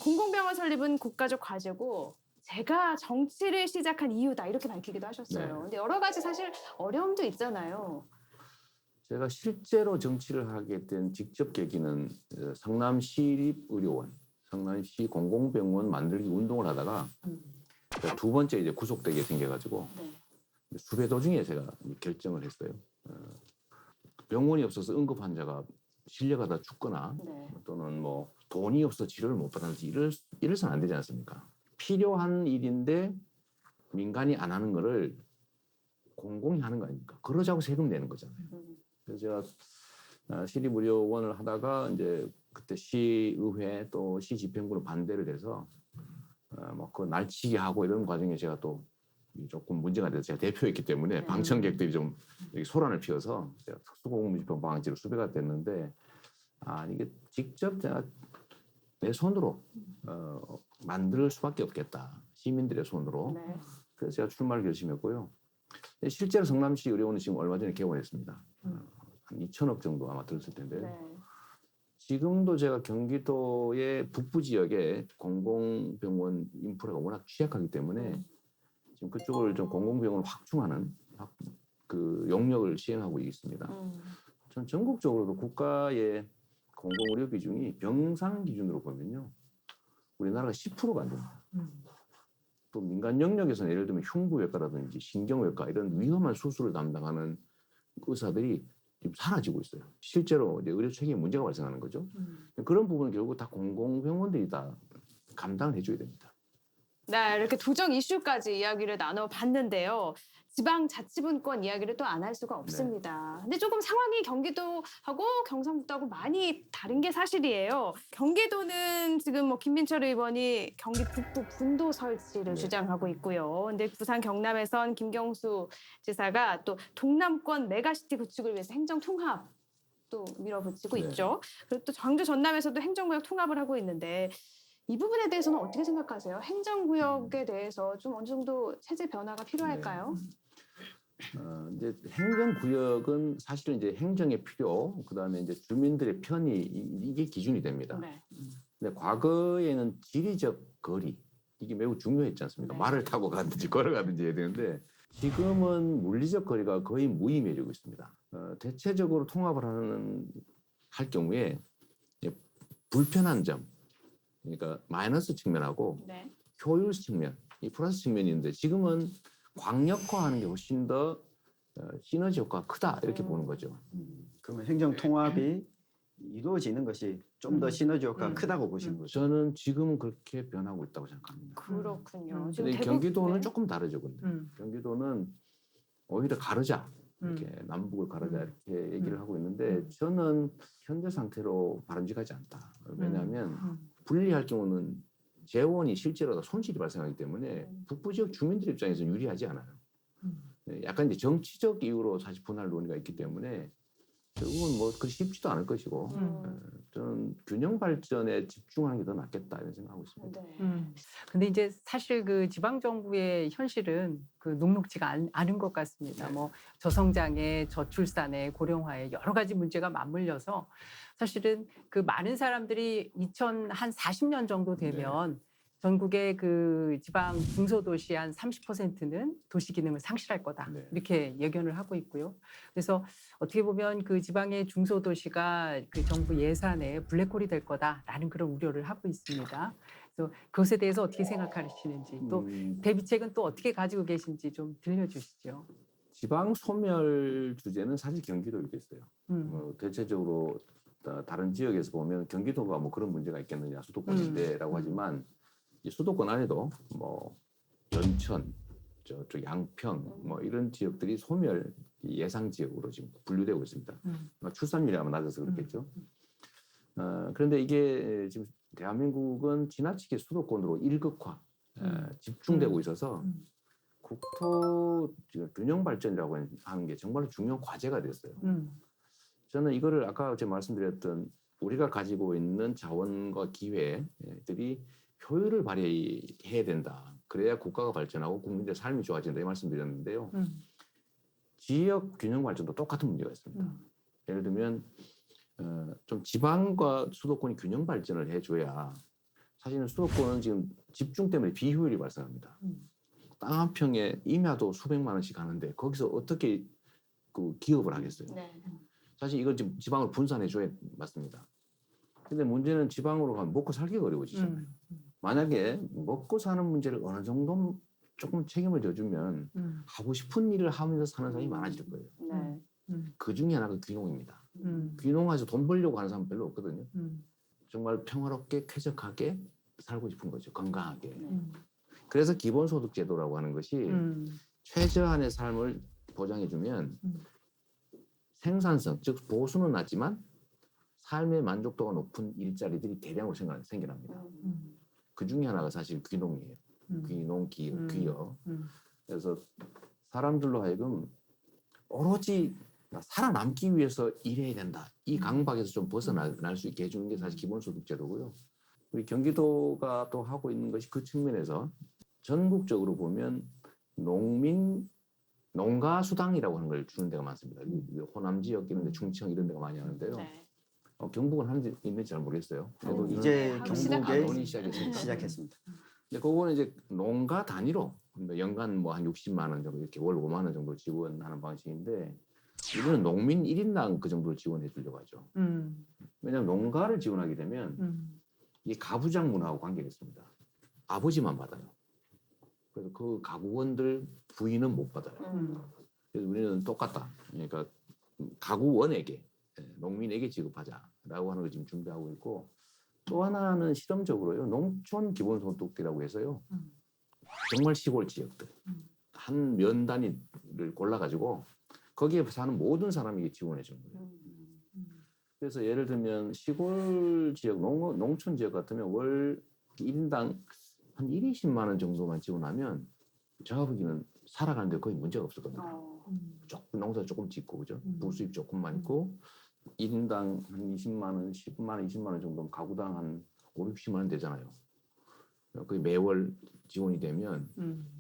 공공병원 설립은 국가적 과제고 제가 정치를 시작한 이유다 이렇게 밝히기도 하셨어요. 네. 근데 여러 가지 사실 어려움도 있잖아요. 제가 실제로 정치를 하게 된 직접 계기는 성남시립의료원, 성남시 공공병원 만들기 운동을 하다가 두 번째 이제 구속되게 생겨가지고 수배 도중에 제가 결정을 했어요. 병원이 없어서 응급 환자가 실려가다 죽거나 또는 뭐 돈이 없어 치료를 못 받는지 이래서는 안 되지 않습니까? 필요한 일인데 민간이 안 하는 거를 공공이 하는 거 아닙니까? 그러자고 세금 내는 거잖아요. 그래서 제가 시립의료원을 하다가 이제 그때 시의회 또 시집행부로 반대를 해서 뭐 그 날치기 하고 이런 과정에 제가 또 조금 문제가 돼서 제가 대표였기 때문에 방청객들이 좀 소란을 피워서 제가 특수고문집행 방지로 수배가 됐는데 이게 직접 제가 내 손으로 만들 수밖에 없겠다. 시민들의 손으로. 그래서 제가 출마를 결심했고요. 실제로 성남시 의료원은 지금 얼마 전에 개원했습니다. 한 2천억 정도 아마 들었을 텐데 지금도 제가 경기도의 북부 지역에 공공병원 인프라가 워낙 취약하기 때문에 지금 그쪽을 좀 공공병원을 확충하는 그 용역을 시행하고 있습니다. 전 전국적으로도 국가의 공공의료 비중이 병상 기준으로 보면요. 우리나라가 10%가 안 됩니다. 또 민간 영역에서는 예를 들면 흉부외과라든지 신경외과 이런 위험한 수술을 담당하는 의사들이 지금 사라지고 있어요. 실제로 이제 의료 체계에 문제가 발생하는 거죠. 그런 부분은 결국 다 공공병원들이 다 감당을 해줘야 됩니다. 네, 이렇게 도정 이슈까지 이야기를 나눠봤는데요. 지방자치분권 이야기를 또 안 할 수가 없습니다. 근데 조금 상황이 경기도하고 경상북도하고 많이 다른 게 사실이에요. 경기도는 지금 뭐 김민철 의원이 경기 북부 분도 설치를 주장하고 있고요. 근데 부산 경남에선 김경수 지사가 또 동남권 메가시티 구축을 위해서 행정 통합 또 밀어붙이고 있죠. 그리고 또 광주 전남에서도 행정구역 통합을 하고 있는데 이 부분에 대해서는 어떻게 생각하세요? 행정구역에 대해서 좀 어느 정도 체제 변화가 필요할까요? 이제 행정구역은 사실은 이제 행정의 필요, 그다음에 이제 주민들의 편의 이게 기준이 됩니다. 근데 과거에는 지리적 거리 이게 매우 중요했지 않습니까? 말을 타고 가든지 걸어가든지 해야 되는데 지금은 물리적 거리가 거의 무의미해지고 있습니다. 대체적으로 통합을 할 경우에 불편한 점, 그러니까 마이너스 측면하고 효율 측면, 이 플러스 측면이 있는데 지금은 광역화하는 게 훨씬 더 시너지 효과가 크다 이렇게 보는 거죠. 그러면 행정 통합이 이루어지는 것이 좀 더 시너지 효과가 크다고 보시는 거죠? 저는 지금은 그렇게 변하고 있다고 생각합니다. 그렇군요. 근데 경기도는 조금 다르죠. 근데 경기도는 오히려 가르자. 이렇게 남북을 가르자 이렇게 얘기를 하고 있는데 저는 현재 상태로 바람직하지 않다. 왜냐하면 분리할 경우는 재원이 실제로 손실이 발생하기 때문에 북부 지역 주민들 입장에서 유리하지 않아요. 약간 이제 정치적 이유로 사실 분할 논의가 있기 때문에 결국은 뭐 그리 쉽지도 않을 것이고 저는 균형 발전에 집중하는 게 더 낫겠다 이런 생각하고 있습니다. 근데 이제 사실 그 지방 정부의 현실은 그 녹록지가 않은 것 같습니다. 네. 뭐 저성장에, 저출산에, 고령화에 여러 가지 문제가 맞물려서 사실은 그 많은 사람들이 2040년 정도 되면 전국의 그 지방 중소도시 한 30%는 도시 기능을 상실할 거다. 네. 이렇게 예견을 하고 있고요. 그래서 어떻게 보면 그 지방의 중소도시가 그 정부 예산에 블랙홀이 될 거다라는 그런 우려를 하고 있습니다. 그래서 그것에 대해서 어떻게 생각하시는지 또 대비책은 또 어떻게 가지고 계신지 좀 들려주시죠. 지방 소멸 주제는 사실 경기도에 있어요. 대체적으로 다른 지역에서 보면 경기도가 뭐 그런 문제가 있겠느냐 수도권인데라고 하지만 이 수도권 안에도 뭐 연천, 저쪽 양평 뭐 이런 지역들이 소멸 예상 지역으로 지금 분류되고 있습니다. 출산율이 아마 낮아서 그렇겠죠. 그런데 이게 지금 대한민국은 지나치게 수도권으로 일극화 집중되고 있어서 국토 균형 발전이라고 하는 게 정말로 중요한 과제가 됐어요. 저는 이거를 아까 제가 말씀드렸던 우리가 가지고 있는 자원과 기회들이 효율을 발휘해야 된다. 그래야 국가가 발전하고 국민들의 삶이 좋아진다. 이 말씀드렸는데요. 지역 균형 발전도 똑같은 문제가 있습니다. 예를 들면 좀 지방과 수도권이 균형 발전을 해줘야 사실은 수도권은 지금 집중 때문에 비효율이 발생합니다. 땅 한 평에 임야도 수백만 원씩 하는데 거기서 어떻게 그 기업을 하겠어요? 사실 이거 지금 지방을 분산해줘야 맞습니다. 근데 문제는 지방으로 가면 먹고 살기가 어려워지잖아요. 만약에 먹고 사는 문제를 어느 정도 조금 책임을 져주면 하고 싶은 일을 하면서 사는 사람이 많아질 거예요. 그 중에 하나가 귀농입니다. 귀농해서 돈 벌려고 하는 사람은 별로 없거든요. 정말 평화롭게 쾌적하게 살고 싶은 거죠. 건강하게. 그래서 기본소득 제도라고 하는 것이 최저한의 삶을 보장해주면 생산성, 즉 보수는 낮지만 삶의 만족도가 높은 일자리들이 대량으로 생겨납니다. 그 중에 하나가 사실 귀농이에요. 귀농, 귀여. 그래서 사람들로 하여금 오로지 살아남기 위해서 일해야 된다. 이 강박에서 좀 벗어날 수 있게 해주는 게 사실 기본소득 제도고요. 우리 경기도가 또 하고 있는 것이 그 측면에서 전국적으로 보면 농가 수당이라고 하는 걸 주는 데가 많습니다. 호남 지역 이런 데 충청 이런 데가 많이 하는데요. 경북은 하는 데 있는지 잘 모르겠어요. 그래도 이제 경북에 논의 시작했습니다. 시작했습니다. 근데 그거는 이제 농가 단위로 연간 뭐 한 60만 원 정도 이렇게 월 5만 원 정도 지원하는 방식인데 이거는 농민 1인당 그 정도를 지원해 주려고 하죠. 왜냐하면 농가를 지원하게 되면 이 가부장 문화하고 관계가 있습니다. 아버지만 받아요. 그래서 그 가구원들 부인은 못 받아요. 그래서 우리는 똑같다. 그러니까 가구원에게 농민에게 지급하자라고 하는 걸 지금 준비하고 있고 또 하나는 실험적으로요. 농촌 기본소득이라고 해서요. 정말 시골 지역들 한 면 단위를 골라가지고 거기에 사는 모든 사람에게 지원해 주는 거예요. 그래서 예를 들면 시골 지역, 농촌 지역 같으면 월 1인당 한 1, 20만 원 정도만 지원하면 제가 보기에는 살아가는데 거의 문제가 없을 겁니다. 조금 농사 조금 짓고 그죠? 부수입 조금만 있고 1인당 한 20만 원, 10만 원, 20만 원 정도면 가구당 한 5, 60만 원 되잖아요. 그게 매월 지원이 되면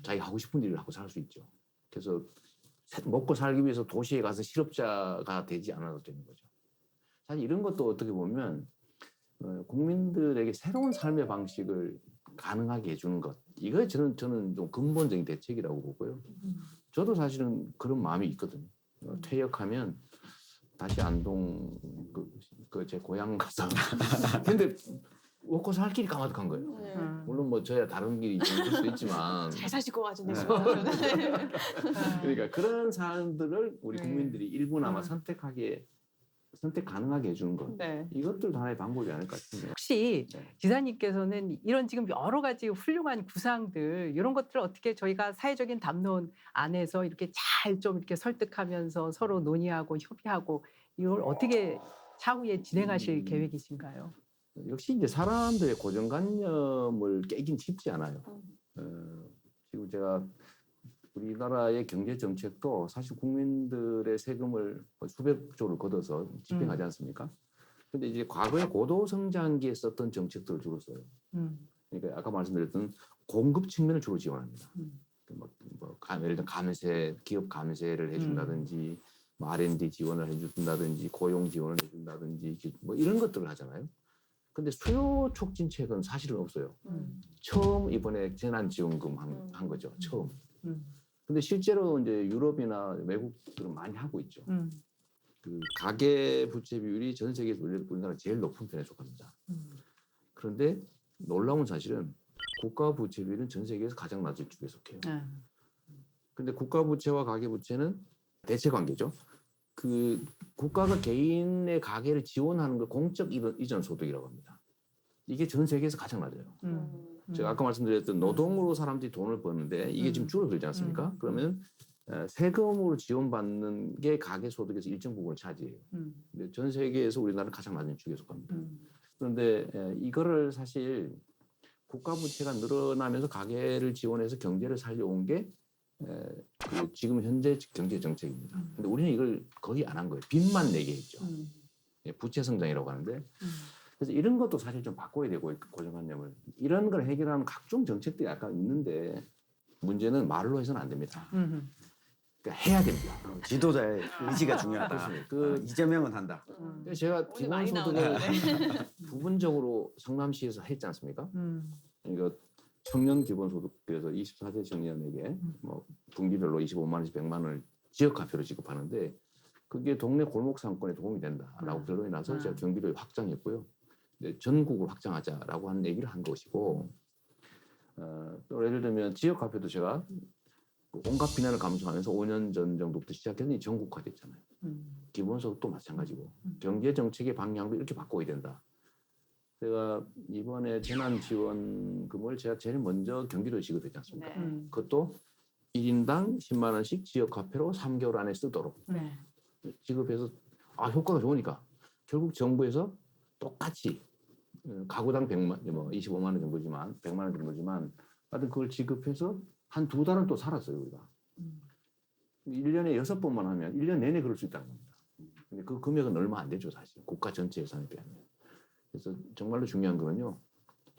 자기가 하고 싶은 일을 하고 살 수 있죠. 그래서 먹고 살기 위해서 도시에 가서 실업자가 되지 않아도 되는 거죠. 사실 이런 것도 어떻게 보면 국민들에게 새로운 삶의 방식을 가능하게 해주는 것. 이거 저는 좀 근본적인 대책이라고 보고요. 저도 사실은 그런 마음이 있거든요. 퇴역하면 다시 안동 제 고향 가서 근데 먹고 살 길이 까마득한 거예요. 물론 뭐 저야 다른 길이 있을 수도 있지만 잘 사실 것 같은데. 그러니까 그런 사람들을 우리 국민들이 일부나마 선택하게 선택 가능하게 해주는 것. 네. 이것들도 하나의 방법이 아닐까 싶은데. 혹시 네. 지사님께서는 이런 지금 여러 가지 훌륭한 구상들 이런 것들을 어떻게 저희가 사회적인 담론 안에서 이렇게 잘 좀 이렇게 설득하면서 서로 논의하고 협의하고 이걸 어떻게 차후에 진행하실 계획이신가요? 역시 이제 사람들의 고정관념을 깨긴 쉽지 않아요. 지금 제가 우리나라의 경제 정책도 사실 국민들의 세금을 수백조를 걷어서 집행하지 않습니까? 근데 이제 과거에 고도 성장기에 썼던 정책들을 주로 써요. 그러니까 아까 말씀드렸던 공급 측면을 주로 지원합니다. 예를 들어 감세, 기업 감세를 해준다든지, 뭐 R&D 지원을 해준다든지, 고용 지원을 해준다든지, 뭐 이런 것들을 하잖아요. 근데 수요 촉진책은 사실은 없어요. 처음 이번에 재난지원금 한 거죠. 처음. 근데 실제로 이제 유럽이나 외국들은 많이 하고 있죠. 그 가계 부채 비율이 전 세계에서 우리나라 제일 높은 편에 속합니다. 그런데 놀라운 사실은 국가 부채 비율은 전 세계에서 가장 낮은 쪽에 속해요. 근데 국가 부채와 가계 부채는 대체 관계죠. 그 국가가 개인의 가계를 지원하는 걸 공적 이전 소득이라고 합니다. 이게 전 세계에서 가장 낮아요. 제가 아까 말씀드렸던 노동으로 사람들이 돈을 버는데 이게 지금 줄어들지 않습니까? 그러면 세금으로 지원받는 게 가계 소득에서 일정 부분을 차지해요. 근데 전 세계에서 우리나라는 가장 낮은 축에 속합니다. 그런데 이거를 사실 국가 부채가 늘어나면서 가계를 지원해서 경제를 살려온 게 그 지금 현재 경제 정책입니다. 근데 우리는 이걸 거의 안 한 거예요. 빚만 내게 했죠. 부채 성장이라고 하는데. 그래서 이런 것도 사실 좀 바꿔야 되고 고정관념을 이런 걸 해결하는 각종 정책들이 약간 있는데 문제는 말로 해서는 안 됩니다. 그러니까 해야 됩니다. 지도자의 의지가 중요하다. 그렇습니다. 그 이재명은 한다. 그래서 제가 오늘 많이 기본소득을 부분적으로 성남시에서 했지 않습니까? 그러니까 청년 기본소득에서 24세 청년에게 뭐 분기별로 25만 원씩 100만 원을 지역화표로 지급하는데 그게 동네 골목 상권에 도움이 된다라고 결론이 나서 제가 경기도에 확장했고요. 전국을 확장하자라고 하는 얘기를 한 것이고 또 예를 들면 지역화표도 제가 온갖 비난을 감수하면서 5년 전 정도부터 시작했더니 전국화됐잖아요. 기본소득도 마찬가지고 경제 정책의 방향도 이렇게 바꿔야 된다. 제가 이번에 재난지원금을 제가 제일 먼저 경기도에 지급했지 않습니까? 그것도 1인당 10만 원씩 지역화폐로 3개월 안에 쓰도록 지급해서 효과가 좋으니까 결국 정부에서 똑같이 가구당 100만, 뭐 25만 원 정도지만 100만 원 정도지만 하여튼 그걸 지급해서 한 2달은 또 살았어요 우리가. 1년에 6번만 하면 1년 내내 그럴 수 있다는 겁니다. 근데 그 금액은 얼마 안 되죠 사실 국가 전체 예산에 비하면. 그래서 정말로 중요한 거는요.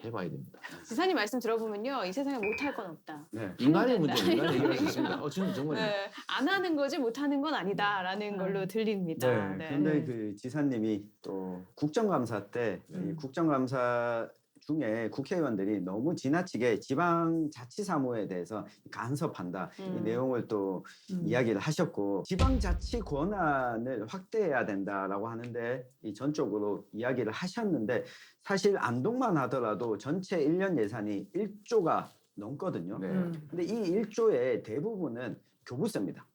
해봐야 됩니다. 지사님 말씀 들어보면요. 이 세상에 못할 건 없다. 네. 인간의 문제, 인간의 얘기를 할 수 있습니다. 지금 정말. 네, 안 하는 거지 못하는 건 아니다라는 걸로 들립니다. 네. 근데 그 지사님이 또 국정감사 때 이 국정감사 중에 국회의원들이 너무 지나치게 지방자치사무에 대해서 간섭한다 이 내용을 또 이야기를 하셨고 지방자치 권한을 확대해야 된다라고 하는데 이 전적으로 이야기를 하셨는데 사실 안동만 하더라도 전체 1년 예산이 1조가 넘거든요. 네. 근데 이 1조의 대부분은 교부세입니다.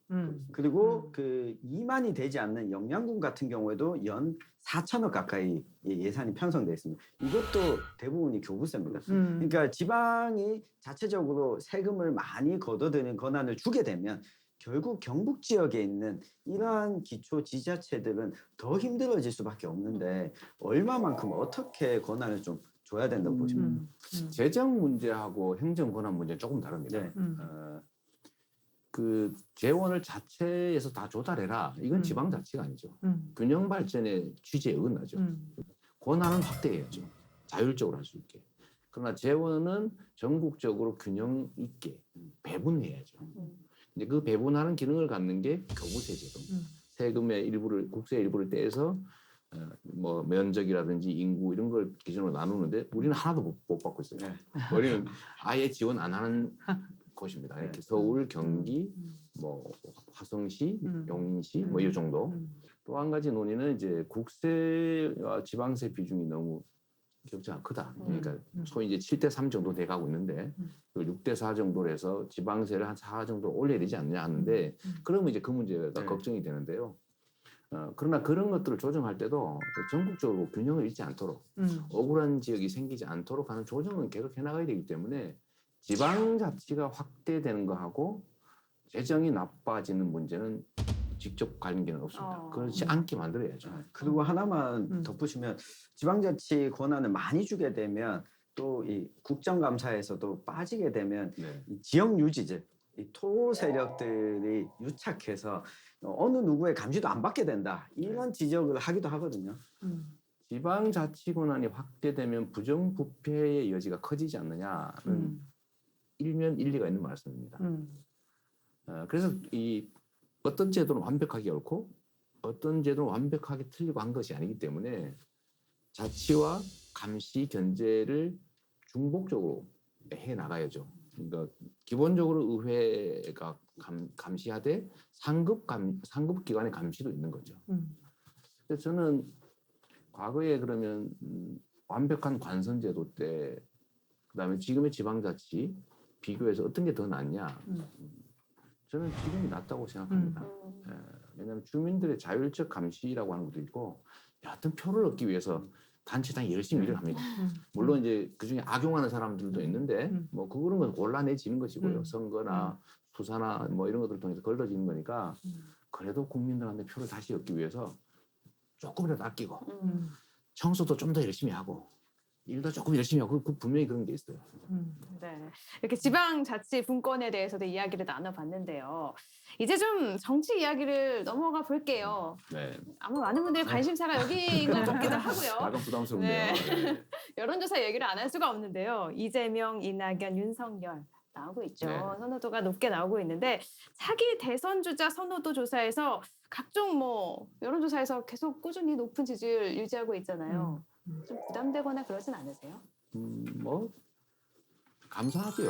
그리고 그 2만이 되지 않는 영양군 같은 경우에도 연 4천억 가까이 예산이 편성되어 있습니다. 이것도 대부분이 교부세입니다. 그러니까 지방이 자체적으로 세금을 많이 걷어들이는 권한을 주게 되면 결국 경북 지역에 있는 이러한 기초 지자체들은 더 힘들어질 수밖에 없는데 얼마만큼 어떻게 권한을 좀 줘야 된다고 보십니까? 재정 문제하고 행정 권한 문제는 조금 다릅니다. 네. 그 재원을 자체에서 다 조달해라. 이건 지방 자치가 아니죠. 균형 발전의 취지에 어긋나죠. 권한은 확대해야죠. 자율적으로 할 수 있게. 그러나 재원은 전국적으로 균형 있게 배분해야죠. 이제 그 배분하는 기능을 갖는 게 교부세 제도. 세금의 일부를 국세의 일부를 떼서 뭐 면적이라든지 인구 이런 걸 기준으로 나누는데 우리는 하나도 못 받고 있어요. 네. 우리는 아예 지원 안 하는 곳입니다. 이렇게 서울, 경기, 뭐 화성시, 용인시 뭐 이 정도. 또 한 가지 논의는 이제 국세와 지방세 비중이 너무 격차가 크다. 그러니까 소위 이제 7대3 정도 돼가고 있는데 6대4 정도로 해서 지방세를 한 4 정도 올려야 되지 않냐 하는데 그러면 이제 그 문제가 네. 걱정이 되는데요. 그러나 그런 것들을 조정할 때도 전국적으로 균형을 잃지 않도록 억울한 지역이 생기지 않도록 하는 조정은 계속 해나가야 되기 때문에 지방자치가 확대되는 거하고 재정이 나빠지는 문제는 직접 관계는 없습니다. 그렇지 않게 만들어야죠. 그리고 하나만 덧붙이면 지방자치 권한을 많이 주게 되면 또 이 국정감사에서도 빠지게 되면 네. 이 지역 유지제, 이 토 세력들이 유착해서 어느 누구의 감시도 안 받게 된다 이런 지적을 하기도 하거든요. 지방자치 권한이 확대되면 부정부패의 여지가 커지지 않느냐는 일면 일리가 있는 말씀입니다. 그래서 이 어떤 제도는 완벽하게 옳고 어떤 제도는 완벽하게 틀리고 한 것이 아니기 때문에 자치와 감시 견제를 중복적으로 해 나가야죠. 그러니까 기본적으로 의회가 감시하되 상급 기관의 감시도 있는 거죠. 그래서 저는 과거에 그러면 완벽한 관선제도 때 그다음에 지금의 지방자치 비교해서 어떤 게 더 낫냐? 저는 지금이 낫다고 생각합니다. 왜냐하면 주민들의 자율적 감시라고 하는 것도 있고 어떤 표를 얻기 위해서 단체장이 열심히 일을 합니다. 물론 이제 그중에 악용하는 사람들도 있는데 뭐 그거는 건 골라내지는 것이고요. 선거나 수사나 뭐 이런 것들을 통해서 걸러지는 거니까 그래도 국민들한테 표를 다시 얻기 위해서 조금이라도 아끼고 청소도 좀 더 열심히 하고 일도 조금 열심히 하고 분명히 그런 게 있어요. 네, 이렇게 지방자치 분권에 대해서도 이야기를 나눠봤는데요. 이제 좀 정치 이야기를 넘어가 볼게요. 네. 아마 많은 분들이 관심사가 여기인 것 같기도 하고요. 약간 부담스럽네요. 네. 네. 여론조사 얘기를 안 할 수가 없는데요. 이재명, 이낙연, 윤석열 나오고 있죠. 네. 선호도가 높게 나오고 있는데 차기 대선 주자 선호도 조사에서 각종 뭐 여론조사에서 계속 꾸준히 높은 지지율 유지하고 있잖아요. 좀 부담되거나 그러진 않으세요? 뭐 감사하죠.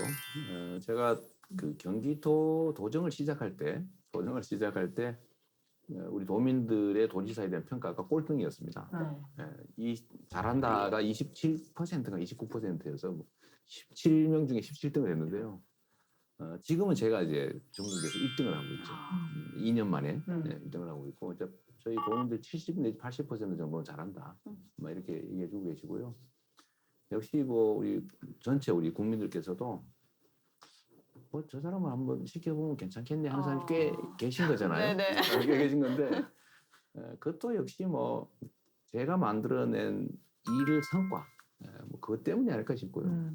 제가 그 경기도 도정을 시작할 때 우리 도민들의 도지사에 대한 평가가 꼴등이었습니다. 이 잘한다가 27%가 29%여서 17명 중에 17등을 했는데요. 지금은 제가 이제 전국에서 1등을 하고 있죠. 2년 만에 1등을 하고 있고 이제 저희 도민들 70 내지 80% 정도는 잘한다. 뭐 이렇게 얘기해주고 계시고요. 역시 뭐 우리 전체 우리 국민들께서도 뭐 저 사람을 한번 시켜보면 괜찮겠네 하는 사람이 꽤 계신 거잖아요. 네네. 꽤 계신 건데 그것도 역시 뭐 제가 만들어낸 일의 성과 뭐 그것 때문이 아닐까 싶고요.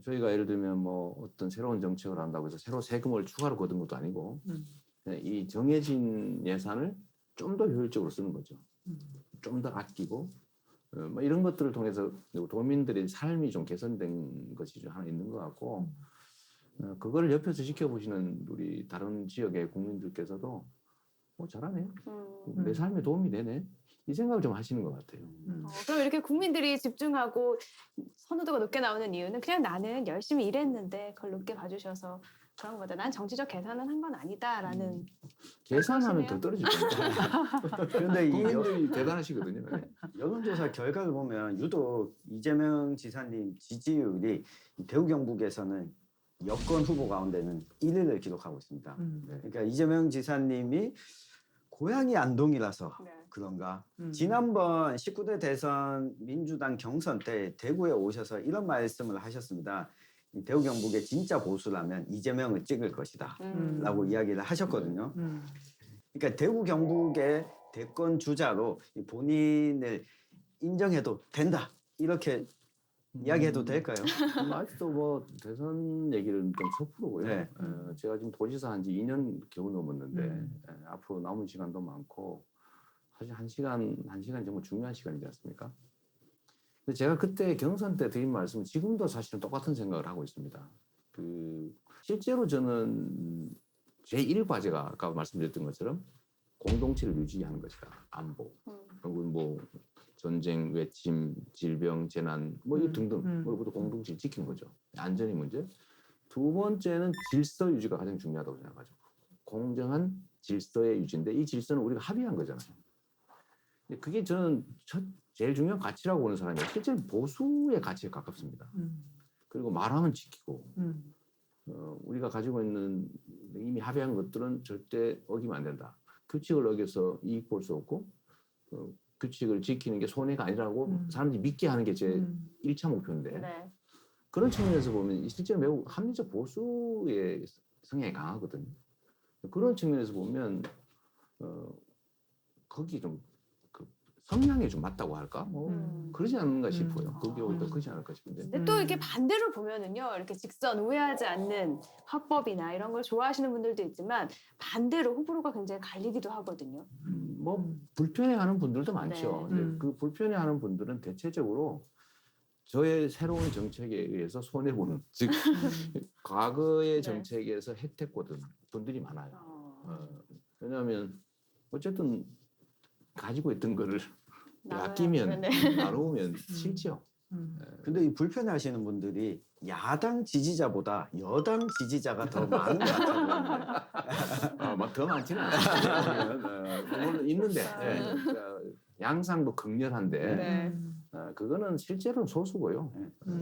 저희가 예를 들면 뭐 어떤 새로운 정책을 한다고 해서 새로 세금을 추가로 거둔 것도 아니고 이 정해진 예산을 좀 더 효율적으로 쓰는 거죠. 좀 더 아끼고 뭐 이런 것들을 통해서 도민들의 삶이 좀 개선된 것이 좀 하나 있는 것 같고 그걸 옆에서 지켜보시는 우리 다른 지역의 국민들께서도 잘하네. 내 삶에 도움이 되네. 이 생각을 좀 하시는 것 같아요. 그럼 이렇게 국민들이 집중하고 선호도가 높게 나오는 이유는 그냥 나는 열심히 일했는데 그걸 높게 봐주셔서 그런 거다. 난 정치적 계산은 한 건 아니다라는. 계산하면 더 떨어질 겁니다. 그런데 이 국민들이 대단하시거든요. 여론조사 결과를 보면 유독 이재명 지사님 지지율이 대구 경북에서는 여권 후보 가운데는 1위를 기록하고 있습니다. 그러니까 이재명 지사님이 고향이 안동이라서 그런가. 지난번 19대 대선 민주당 경선 때 대구에 오셔서 이런 말씀을 하셨습니다. 대구 경북의 진짜 보수라면 이재명을 찍을 것이다 라고 이야기를 하셨거든요. 그러니까 대구 경북의 대권 주자로 본인을 인정해도 된다 이렇게 이야기해도 될까요? 아직도 뭐 대선 얘기를 좀 섣부르고요. 네. 제가 지금 도지사 한 지 2년 겨우 넘었는데 앞으로 남은 시간도 많고 사실 한 시간 정말 중요한 시간이지 않습니까? 근데 제가 그때 경선 때 드린 말씀은 지금도 사실은 똑같은 생각을 하고 있습니다. 실제로 저는 제1과제가 아까 말씀드렸던 것처럼 공동체를 유지하는 것이다. 안보. 그리고 뭐 전쟁, 외침, 질병, 재난 뭐 이 등등 모두 공동체를 지키는 거죠. 안전의 문제. 두 번째는 질서 유지가 가장 중요하다고 생각하죠. 공정한 질서의 유지인데 이 질서는 우리가 합의한 거잖아요. 그게 저는 제일 중요한 가치라고 보는 사람이에요. 실제 보수의 가치에 가깝습니다. 그리고 말하면 지키고 우리가 가지고 있는 이미 합의한 것들은 절대 어기면 안 된다. 규칙을 어겨서 이익 볼 수 없고 규칙을 지키는 게 손해가 아니라고 사람들이 믿게 하는 게 제 1차 목표인데 네. 그런 측면에서 보면 실제로 매우 합리적 보수의 성향이 강하거든요. 그런 측면에서 보면 거기 좀 그 성향에 좀 맞다고 할까? 뭐 그러지 않는가 싶어요. 그게 오히려 그러지 않을까 싶은데. 근데 또 이렇게 반대로 보면은요, 이렇게 직선 우회하지 않는 화법이나 이런 걸 좋아하시는 분들도 있지만 반대로 호불호가 굉장히 갈리기도 하거든요. 뭐 불편해하는 분들도 많죠. 네. 근데 그 불편해하는 분들은 대체적으로 저의 새로운 정책에 의해서 손해 보는, 즉 과거의 네. 정책에서 혜택 보던 분들이 많아요. 왜냐하면 어쨌든 가지고 있던 거를 아끼면 네. 나누면 싫죠. 근데 이 불편해하시는 분들이 야당 지지자보다 여당 지지자가 더 많은 것 같아요. 더 많지는 않아요. 물론 있는데 양상도 극렬한데 네. 그거는 실제로는 소수고요.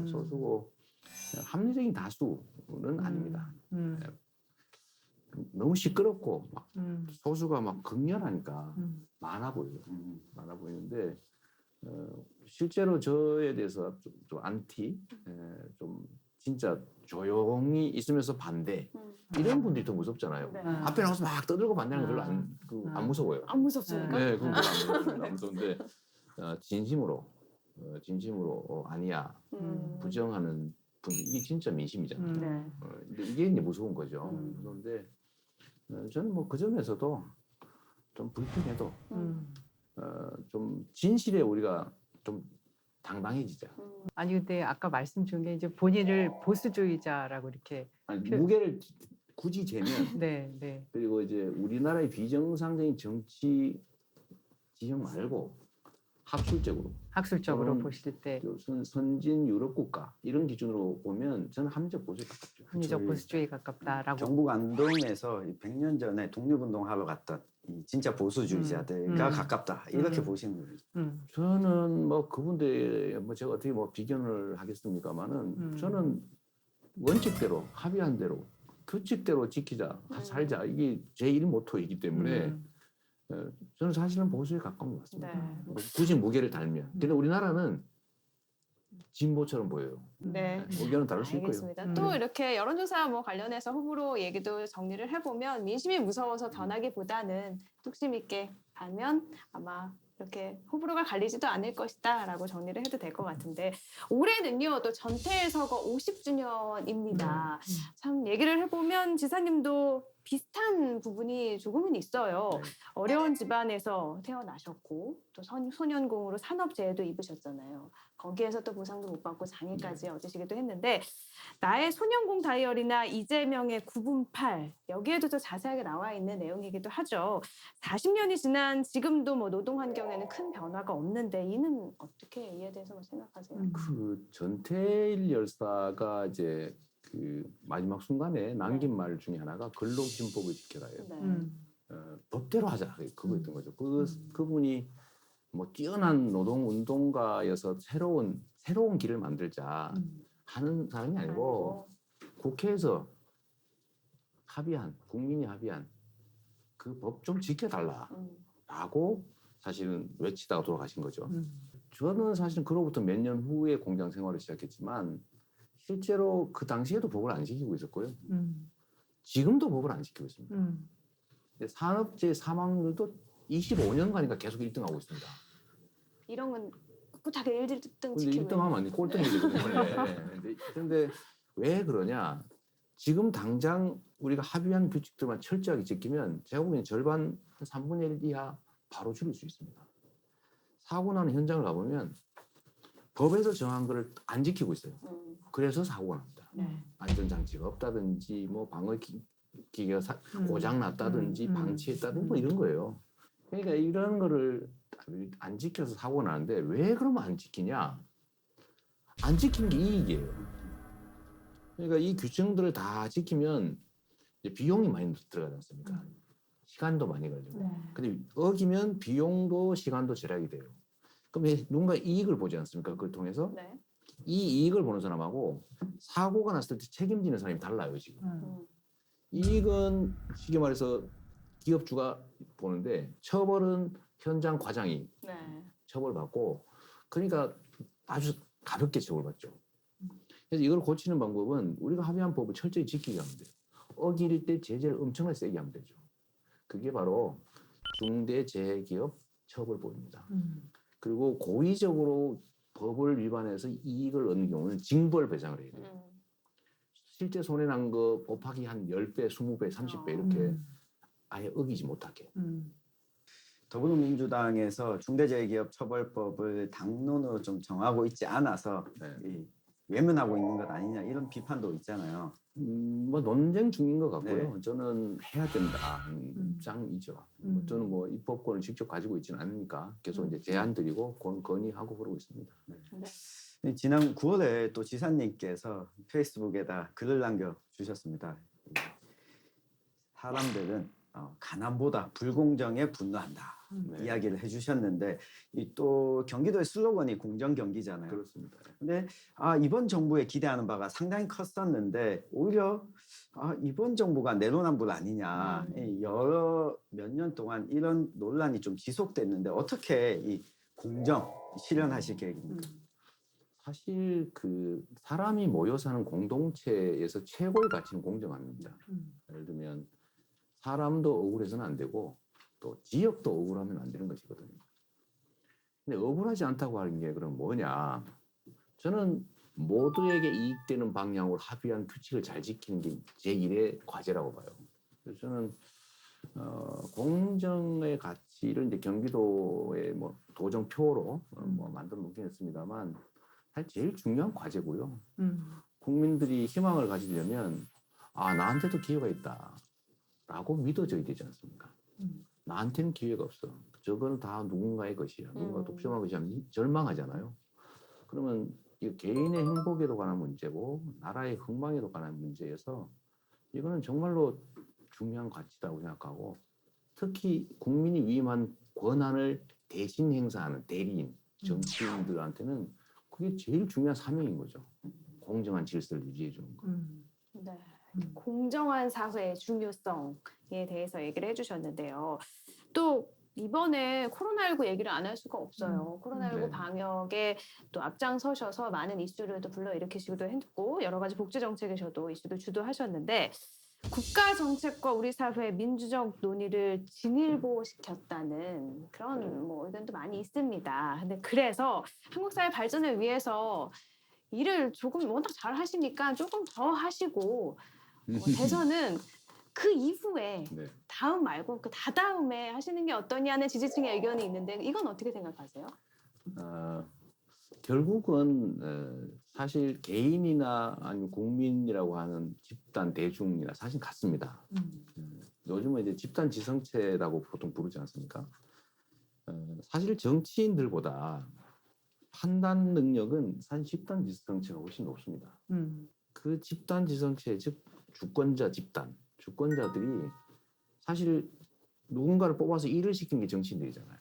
소수고 합리적인 다수는 아닙니다. 너무 시끄럽고 막 소수가 막 극렬하니까 많아 보여요. 많아 보이는데 실제로 저에 대해서 좀 안티, 좀 진짜 조용히 있으면서 반대 이런 분들이 더 무섭잖아요. 네. 앞에 나가서 막 떠들고 반대하는 거 별로 안 무서워요. 안 무섭습니까? 네, 그건 별로 안 무서운데 진심으로 아니야 부정하는 분들 이게 진짜 민심이잖아요. 네. 근데 이게 이제 무서운 거죠. 그런데 저는 뭐 그 점에서도 좀 불편해도 좀 진실에 우리가 좀 당당해지자. 아니 근데 아까 말씀 중에 이제 본인을 보수주의자라고 이렇게 아니, 무게를 굳이 재면 네. 그리고 이제 우리나라의 비정상적인 정치 지형 말고 학술적으로 학술적으로 보실 때 선진 유럽 국가 이런 기준으로 보면 저는 합리적 보수에 가깝죠. 합리적 보수주의에 가깝다라고. 경북 안동에서 100년 전에 독립운동하러 갔던 이 진짜 보수주의자들과 가깝다 이렇게 보시는 거예요. 저는 뭐 그분들 뭐 제가 어떻게 뭐 비견을 하겠습니까만은 저는 원칙대로 합의한 대로 규칙대로 지키자 살자 이게 제 일 모토이기 때문에 저는 사실은 보수에 가까운 것 같습니다. 네. 뭐 굳이 무게를 달면. 근데 우리나라는 진보처럼 보여요. 네. 의견은 다를 수 있고요. 알겠습니다. 또 이렇게 여론조사 뭐 관련해서 호불호 얘기도 정리를 해보면 민심이 무서워서 변하기보다는 뚝심 있게 가면 아마 이렇게 호불호가 갈리지도 않을 것이다라고 정리를 해도 될 것 같은데 올해는요 또 전태일 서거 50주년입니다. 참 얘기를 해보면 지사님도 비슷한 부분이 조금은 있어요. 네. 어려운 집안에서 태어나셨고 또 소년공으로 산업재해도 입으셨잖아요. 거기에서 또 보상도 못 받고 장애까지 얻으시기도 했는데 나의 소년공 다이어리나 이재명의 9분팔 여기에도 더 자세하게 나와 있는 내용이기도 하죠. 40년이 지난 지금도 뭐 노동 환경에는 큰 변화가 없는데 이는 어떻게 이에 대해서 뭐 생각하세요? 그 전태일 열사가 이제 그 마지막 순간에 남긴 말 중에 하나가 근로기준법을 지켜라예요. 네. 법대로 하자 그거였던 거죠. 그분이 뭐 뛰어난 노동 운동가여서 새로운 길을 만들자 하는 사람이 아니고 국회에서 국민이 합의한 그 법 좀 지켜달라라고 사실은 외치다가 돌아가신 거죠. 저는 사실 그로부터 몇 년 후에 공장 생활을 시작했지만 실제로 그 당시에도 법을 안 지키고 있었고요. 지금도 법을 안 지키고 있습니다. 근데 산업재해 사망률도 25년간인가 계속 1등하고 있습니다. 이런 건 꿋꿋하게 1등 근데 지키면 1등하면 안 돼. 꼴등이 되거든요. 근데 왜 그러냐? 지금 당장 우리가 합의한 규칙들만 철저하게 지키면 제가 보기엔 절반 한 3분의 1 이하 바로 줄일 수 있습니다. 사고 나는 현장을 가보면 법에서 정한 거를 안 지키고 있어요. 그래서 사고가 납니다. 네. 안전장치가 없다든지 뭐 방어 기계가 고장 났다든지 방치했다든지 뭐 이런 거예요. 그러니까 이런 거를 안 지켜서 사고가 나는데 왜 그러면 안 지키냐? 안 지키는 게 이익이에요. 그러니까 이 규정들을 다 지키면 이제 비용이 많이 들어가지 않습니까? 시간도 많이 걸리고. 네. 근데 어기면 비용도 시간도 절약이 돼요. 그럼 누군가 이익을 보지 않습니까? 그걸 통해서 네. 이 이익을 보는 사람하고 사고가 났을 때 책임지는 사람이 달라요 지금. 이익은 쉽게 말해서 기업주가 보는데 처벌은 현장 과장이 네. 처벌받고 그러니까 아주 가볍게 처벌받죠. 그래서 이걸 고치는 방법은 우리가 합의한 법을 철저히 지키게 하면 돼요. 어길 때 제재를 엄청나게 세게 하면 되죠. 그게 바로 중대재해기업 처벌법입니다. 그리고 고의적으로 법을 위반해서 이익을 얻는 경우는 징벌 배상을 해야 돼요. 실제 손해난 거 곱하기 한 10배, 20배, 30배 이렇게 아예 어기지 못하게. 더불어민주당에서 중대재해기업처벌법을 당론으로 좀 정하고 있지 않아서 이 외면하고 있는 것 아니냐 이런 비판도 있잖아요. 뭐 논쟁 중인 것 같고요. 네. 저는 해야 된다 입장이죠. 저는 뭐 입법권을 직접 가지고 있지는 않으니까 계속 이제 제안 드리고 건의하고 그러고 있습니다. 네. 지난 9월에 또 지사님께서 페이스북에다 글을 남겨주셨습니다. 사람들은 가난보다 불공정에 분노한다. 네. 이야기를 해주셨는데 또 경기도의 슬로건이 공정경기잖아요. 그렇습니다. 근데 이번 정부에 기대하는 바가 상당히 컸었는데 오히려 이번 정부가 내로남불 아니냐. 여러 몇 년 동안 이런 논란이 좀 지속됐는데 어떻게 이 공정 실현하실 계획입니까? 사실 그 사람이 모여 사는 공동체에서 최고의 가치는 공정합니다. 예를 들면 사람도 억울해서는 안 되고 또 지역도 억울하면 안 되는 것이거든요. 근데 억울하지 않다고 하는 게 그럼 뭐냐? 저는 모두에게 이익되는 방향으로 합의한 규칙을 잘 지키는 게 제 일의 과제라고 봐요. 그래서 저는 공정의 가치를 이제 경기도의 뭐 도정표로 뭐 만들어 놓긴 했습니다만 사실 제일 중요한 과제고요. 국민들이 희망을 가지려면 나한테도 기회가 있다라고 믿어져야 되지 않습니까? 나한테는 기회가 없어. 저거는 다 누군가의 것이야. 누군가 독점한 것이야. 절망하잖아요. 그러면 이 개인의 행복에도 관한 문제고 나라의 흥망에도 관한 문제여서 이거는 정말로 중요한 가치다고 생각하고 특히 국민이 위임한 권한을 대신 행사하는 대리인, 정치인들한테는 그게 제일 중요한 사명인 거죠. 공정한 질서를 유지해 주는 거. 네. 공정한 사회의 중요성에 대해서 얘기를 해주셨는데요. 또 이번에 코로나19 얘기를 안 할 수가 없어요. 코로나19 네. 방역에 또 앞장서셔서 많은 이슈를 또 불러일으키시기도 했고 여러 가지 복지 정책에서도 이슈를 주도하셨는데 국가 정책과 우리 사회의 민주적 논의를 진일보시켰다는 그런 뭐 의견도 많이 있습니다. 근데 그래서 한국 사회 발전을 위해서 일을 조금 워낙 잘 하시니까 조금 더 하시고 대선은 그 이후에 네. 다음 말고 그 다다음에 하시는 게 어떠냐는 지지층의 의견이 있는데 이건 어떻게 생각하세요? 결국은 사실 개인이나 아니면 국민이라고 하는 집단 대중이나 사실 같습니다. 요즘은 이제 집단 지성체라고 보통 부르지 않습니까? 사실 정치인들보다 판단 능력은 사실 집단 지성체가 훨씬 높습니다. 그 집단 지성체, 즉 주권자 집단, 주권자들이 사실 누군가를 뽑아서 일을 시킨 게 정치인들이잖아요.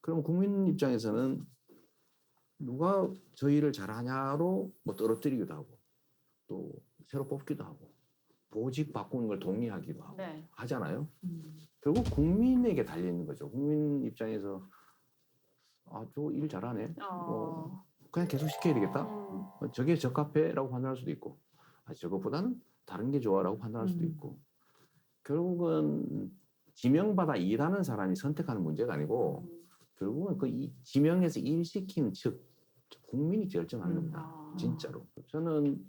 그럼 국민 입장에서는 누가 저 일을 잘하냐로 뭐 떨어뜨리기도 하고 또 새로 뽑기도 하고 보직 바꾸는 걸 동의하기도 하고 네. 하잖아요. 결국 국민에게 달려있는 거죠. 국민 입장에서 저 일 잘하네. 그냥 계속 시켜야 되겠다. 저게 적합해라고 판단할 수도 있고 저것보다는 다른 게 좋아라고 판단할 수도 있고 결국은 지명받아 일하는 사람이 선택하는 문제가 아니고 결국은 그 지명해서 일시킨 즉 국민이 결정하는 겁니다. 진짜로. 저는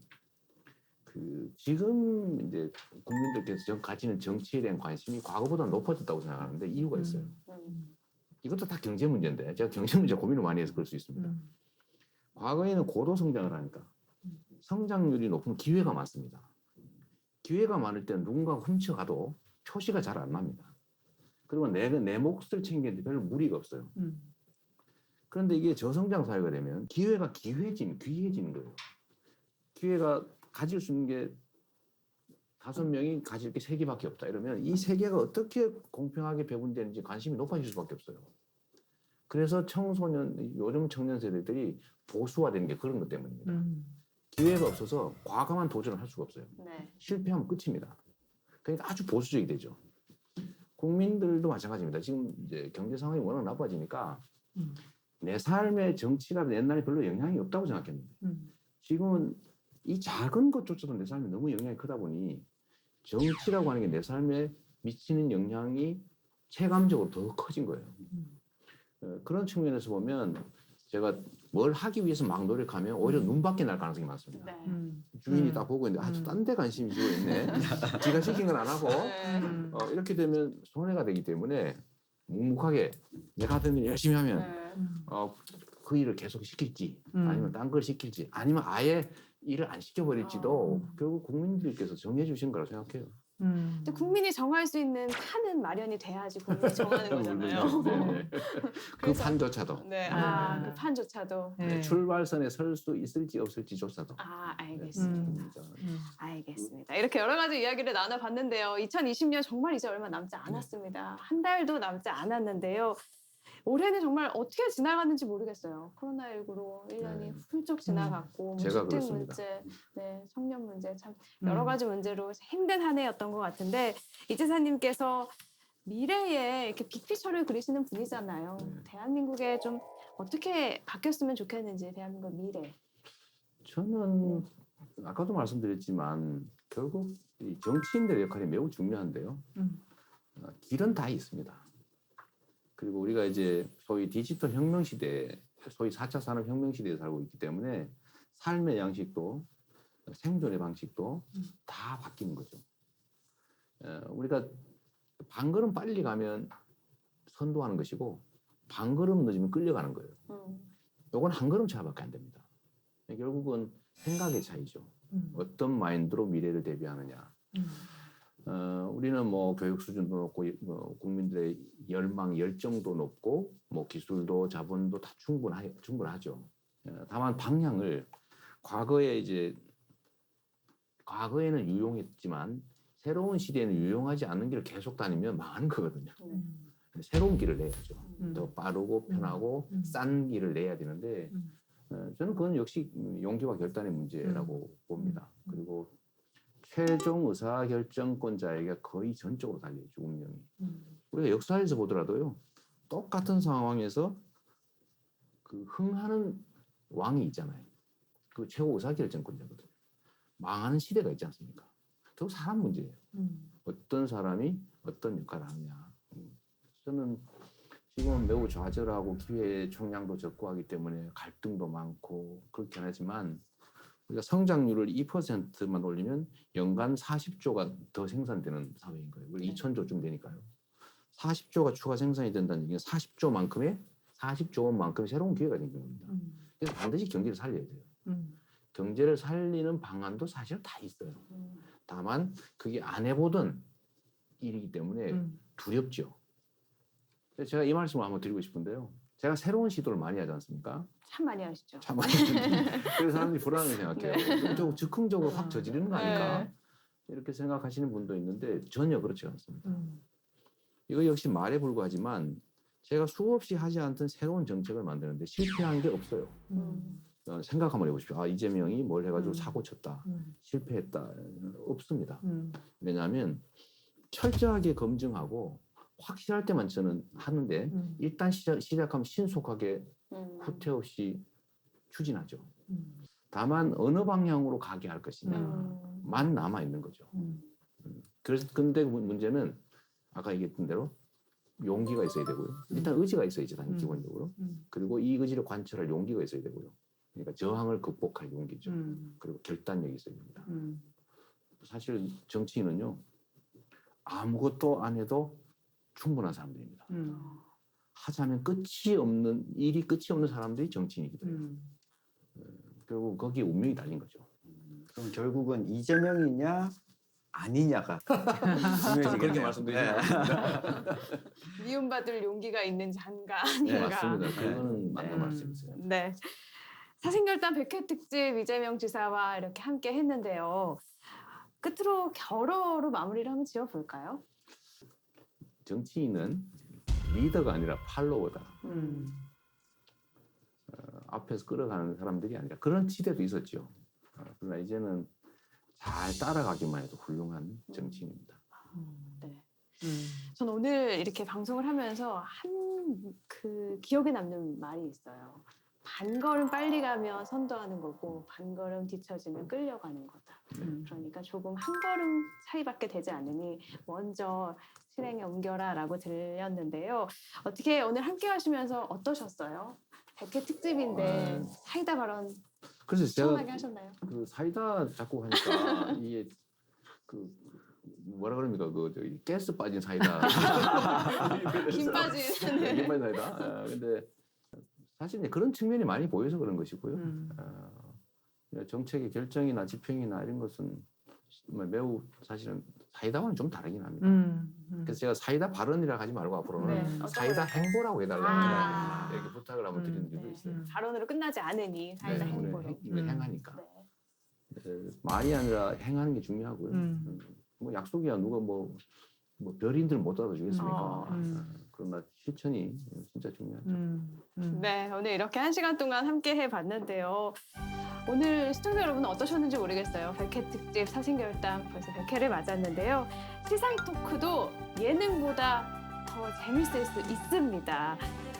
지금 이제 국민들께서 가지는 정치에 대한 관심이 과거보다 높아졌다고 생각하는데 이유가 있어요. 이것도 다 경제 문제인데 제가 경제 문제 고민을 많이 해서 그럴 수 있습니다. 과거에는 고도 성장을 하니까 성장률이 높은 기회가 많습니다. 기회가 많을 때는 누군가가 훔쳐가도 표시가 잘 안 납니다. 그리고 내 몫을 챙기는데 별로 무리가 없어요. 그런데 이게 저성장 사회가 되면 기회가 귀해지는 거예요. 기회가 가질 수 있는 게 5명이 가질 게 3개밖에 없다. 이러면 이 3개가 어떻게 공평하게 배분되는지 관심이 높아질 수밖에 없어요. 그래서 요즘 청년 세대들이 보수화되는 게 그런 것 때문입니다. 기회가 없어서 과감한 도전을 할 수가 없어요. 네. 실패하면 끝입니다. 그러니까 아주 보수적이 되죠. 국민들도 마찬가지입니다. 지금 이제 경제 상황이 워낙 나빠지니까 음. 내 삶의 정치가 옛날에 별로 영향이 없다고 생각했는데 지금은 이 작은 것조차도 내 삶에 너무 영향이 크다 보니 정치라고 하는 게 내 삶에 미치는 영향이 체감적으로 더 커진 거예요. 그런 측면에서 보면 제가 뭘 하기 위해서 막 노력하면 오히려 눈밖에 날 가능성이 많습니다. 네. 주인이 딱 보고 있는데 아주 딴 데 관심이 지고 있네. 지가 시킨 건 안 하고 네. 이렇게 되면 손해가 되기 때문에 묵묵하게 내가 하던 일 열심히 하면 네. 그 일을 계속 시킬지 아니면 딴 걸 시킬지 아니면 아예 일을 안 시켜버릴지도 결국 국민들께서 정해주신 거라고 생각해요. 근데 국민이 정할 수 있는 판은 마련이 돼야지 국민이 정하는 거잖아요. 네. 그 그래서- 판조차도 네, 그 판조차도. 네. 출발선에 설 수 있을지 없을지조차도 알겠습니다. 알겠습니다. 이렇게 여러 가지 이야기를 나눠봤는데요. 2020년 정말 이제 얼마 남지 않았습니다. 한 달도 남지 않았는데요. 올해는 정말 어떻게 지나갔는지 모르겠어요. 코로나19로 1년이 네. 훌쩍 지나갔고 뭐 제가 주택 그렇습니다. 문제, 네, 청년 문제 참 여러 가지 문제로 힘든 한 해였던 것 같은데 이지사님께서 미래에 이렇게 빅피처를 그리시는 분이잖아요. 대한민국에 좀 어떻게 바뀌었으면 좋겠는지 대한민국 미래. 저는 아까도 말씀드렸지만 결국 이 정치인들의 역할이 매우 중요한데요. 길은 다 있습니다. 그리고 우리가 이제 소위 디지털 혁명 시대, 소위 4차 산업 혁명 시대에 살고 있기 때문에 삶의 양식도 생존의 방식도 다 바뀌는 거죠. 우리가 반걸음 빨리 가면 선도하는 것이고 반걸음 늦으면 끌려가는 거예요. 요건 한 걸음 차이밖에 안 됩니다. 결국은 생각의 차이죠. 어떤 마인드로 미래를 대비하느냐. 우리는 뭐 교육 수준도 높고 국민들의 열망, 열정도 높고 뭐 기술도 자본도 다 충분하죠. 다만 방향을 과거에는 유용했지만 새로운 시대에는 유용하지 않는 길을 계속 다니면 망하는 거거든요. 새로운 길을 내야죠. 더 빠르고 편하고 싼 길을 내야 되는데 저는 그건 역시 용기와 결단의 문제라고 봅니다. 그리고 최종 의사결정권자에게 거의 전적으로 달려있죠, 운명이. 우리가 역사에서 보더라도요, 똑같은 상황에서 그 흥하는 왕이 있잖아요. 그 최고 의사결정권자거든요. 망하는 시대가 있지 않습니까? 결국 사람 문제예요. 어떤 사람이 어떤 역할을 하느냐. 저는 지금은 매우 좌절하고 기회 총량도 적고 하기 때문에 갈등도 많고 그렇긴 하지만 우리가 성장률을 2%만 올리면 연간 40조가 더 생산되는 사회인 거예요. 우리 2,000조쯤 되니까요. 40조가 추가 생산이 된다는 얘기는 40조 원만큼의 새로운 기회가 생기는 겁니다. 그래서 반드시 경제를 살려야 돼요. 경제를 살리는 방안도 사실 다 있어요. 다만 그게 안 해보던 일이기 때문에 두렵죠. 그래서 제가 이 말씀을 한번 드리고 싶은데요. 제가 새로운 시도를 많이 하지 않습니까? 참 많이 하시죠. 참 많이 하죠. 그래서 사람들이 불안하게 생각해요. 좀 즉흥적으로 확 저지르는 거 아닐까? 이렇게 생각하시는 분도 있는데 전혀 그렇지 않습니다. 이거 역시 말에 불과하지만 제가 수없이 하지 않던 새로운 정책을 만드는데 실패한 게 없어요. 생각 한번 해보십시오. 아, 이재명이 뭘 해가지고 사고 쳤다. 실패했다. 없습니다. 왜냐하면 철저하게 검증하고 확실할 때만 저는 하는데 일단 시작하면 신속하게 후퇴 없이 추진하죠. 다만 어느 방향으로 가게 할 것이냐만 남아 있는 거죠. 그래서 근데 문제는 아까 얘기했던 대로 용기가 있어야 되고요. 일단 의지가 있어야죠, 기본적으로. 그리고 이 의지를 관철할 용기가 있어야 되고요. 그러니까 저항을 극복할 용기죠. 그리고 결단력이 있어야 됩니다. 사실 정치인은요, 아무것도 안 해도 충분한 사람들입니다. 하자면 일이 끝이 없는 사람들이 정치인이기도 해요. 결국 거기에 운명이 달린 거죠. 그럼 결국은 이재명이냐 아니냐가 중요해지겠네요. 그렇게 말씀드리면 미움받을 용기가 있는지 한가 네, 아닌가. 맞습니다. 그거는 맞는 말씀이세요. 네. 사생결단 100회 특집 이재명 지사와 이렇게 함께 했는데요. 끝으로 결어로 마무리를 한번 지어볼까요? 정치인은 리더가 아니라 팔로워다. 앞에서 끌어가는 사람들이 아니라 그런 시대도 있었죠. 그러나 이제는 잘 따라가기만 해도 훌륭한 정치인입니다. 네. 전 오늘 이렇게 방송을 하면서 그 기억에 남는 말이 있어요. 반걸음 빨리 가면 선도하는 거고 반걸음 뒤처지면 끌려가는 거다. 그러니까 조금 한 걸음 차이밖에 되지 않으니 먼저 실행에 옮겨라라고 들렸는데요. 어떻게 오늘 함께 하시면서 어떠셨어요? 100회 특집인데 사이다 발언 그래서 시원하게 제가 하셨나요? 그 사이다 자꾸 하니까 이게 그 뭐라 그럽니까 그 저기 가스 빠진 사이다. 김 빠진. 김 빠진 사이다. 근데 사실 이제 그런 측면이 많이 보여서 그런 것이고요. 정책의 결정이나 집행이나 이런 것은 매우 사실은 사이다와는 좀 다르긴 합니다. 그래서 제가 사이다 발언이라 하지 말고 앞으로는 네, 어떤 사이다 거요? 행보라고 해달라고 아. 이렇게 부탁을 한번 드리는 일도 있어요. 발언으로 끝나지 않으니 사이다 네, 행보로. 우리 행하니까. 네. 말이 아니라 행하는 게 중요하고요. 뭐 약속이야 누가 뭐 별인들 못 알아주겠습니까? 그러나 실천이 진짜 중요하죠. 네, 오늘 이렇게 1시간 동안 함께 해봤는데요. 오늘 시청자 여러분은 어떠셨는지 모르겠어요. 100회 특집 사생결단 벌써 100회를 맞았는데요. 시상 토크도 예능보다 더 재밌을 수 있습니다.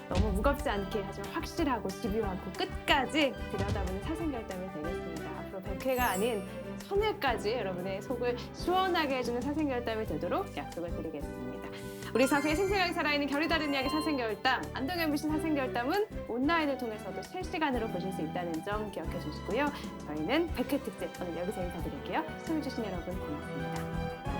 너무 무겁지 않게 하지만 확실하고 집요하고 끝까지 들여다보는 사생결단이 되겠습니다. 앞으로 100회가 아닌 1000회까지 여러분의 속을 시원하게 해주는 사생결단이 되도록 약속을 드리겠습니다. 우리 사회의 생생하게 살아있는 결이 다른 이야기 사생결단, 안동현 MBC 사생결단은 온라인을 통해서도 실시간으로 보실 수 있다는 점 기억해 주시고요. 저희는 100회 특집 오늘 여기서 인사드릴게요. 시청해주신 여러분 고맙습니다.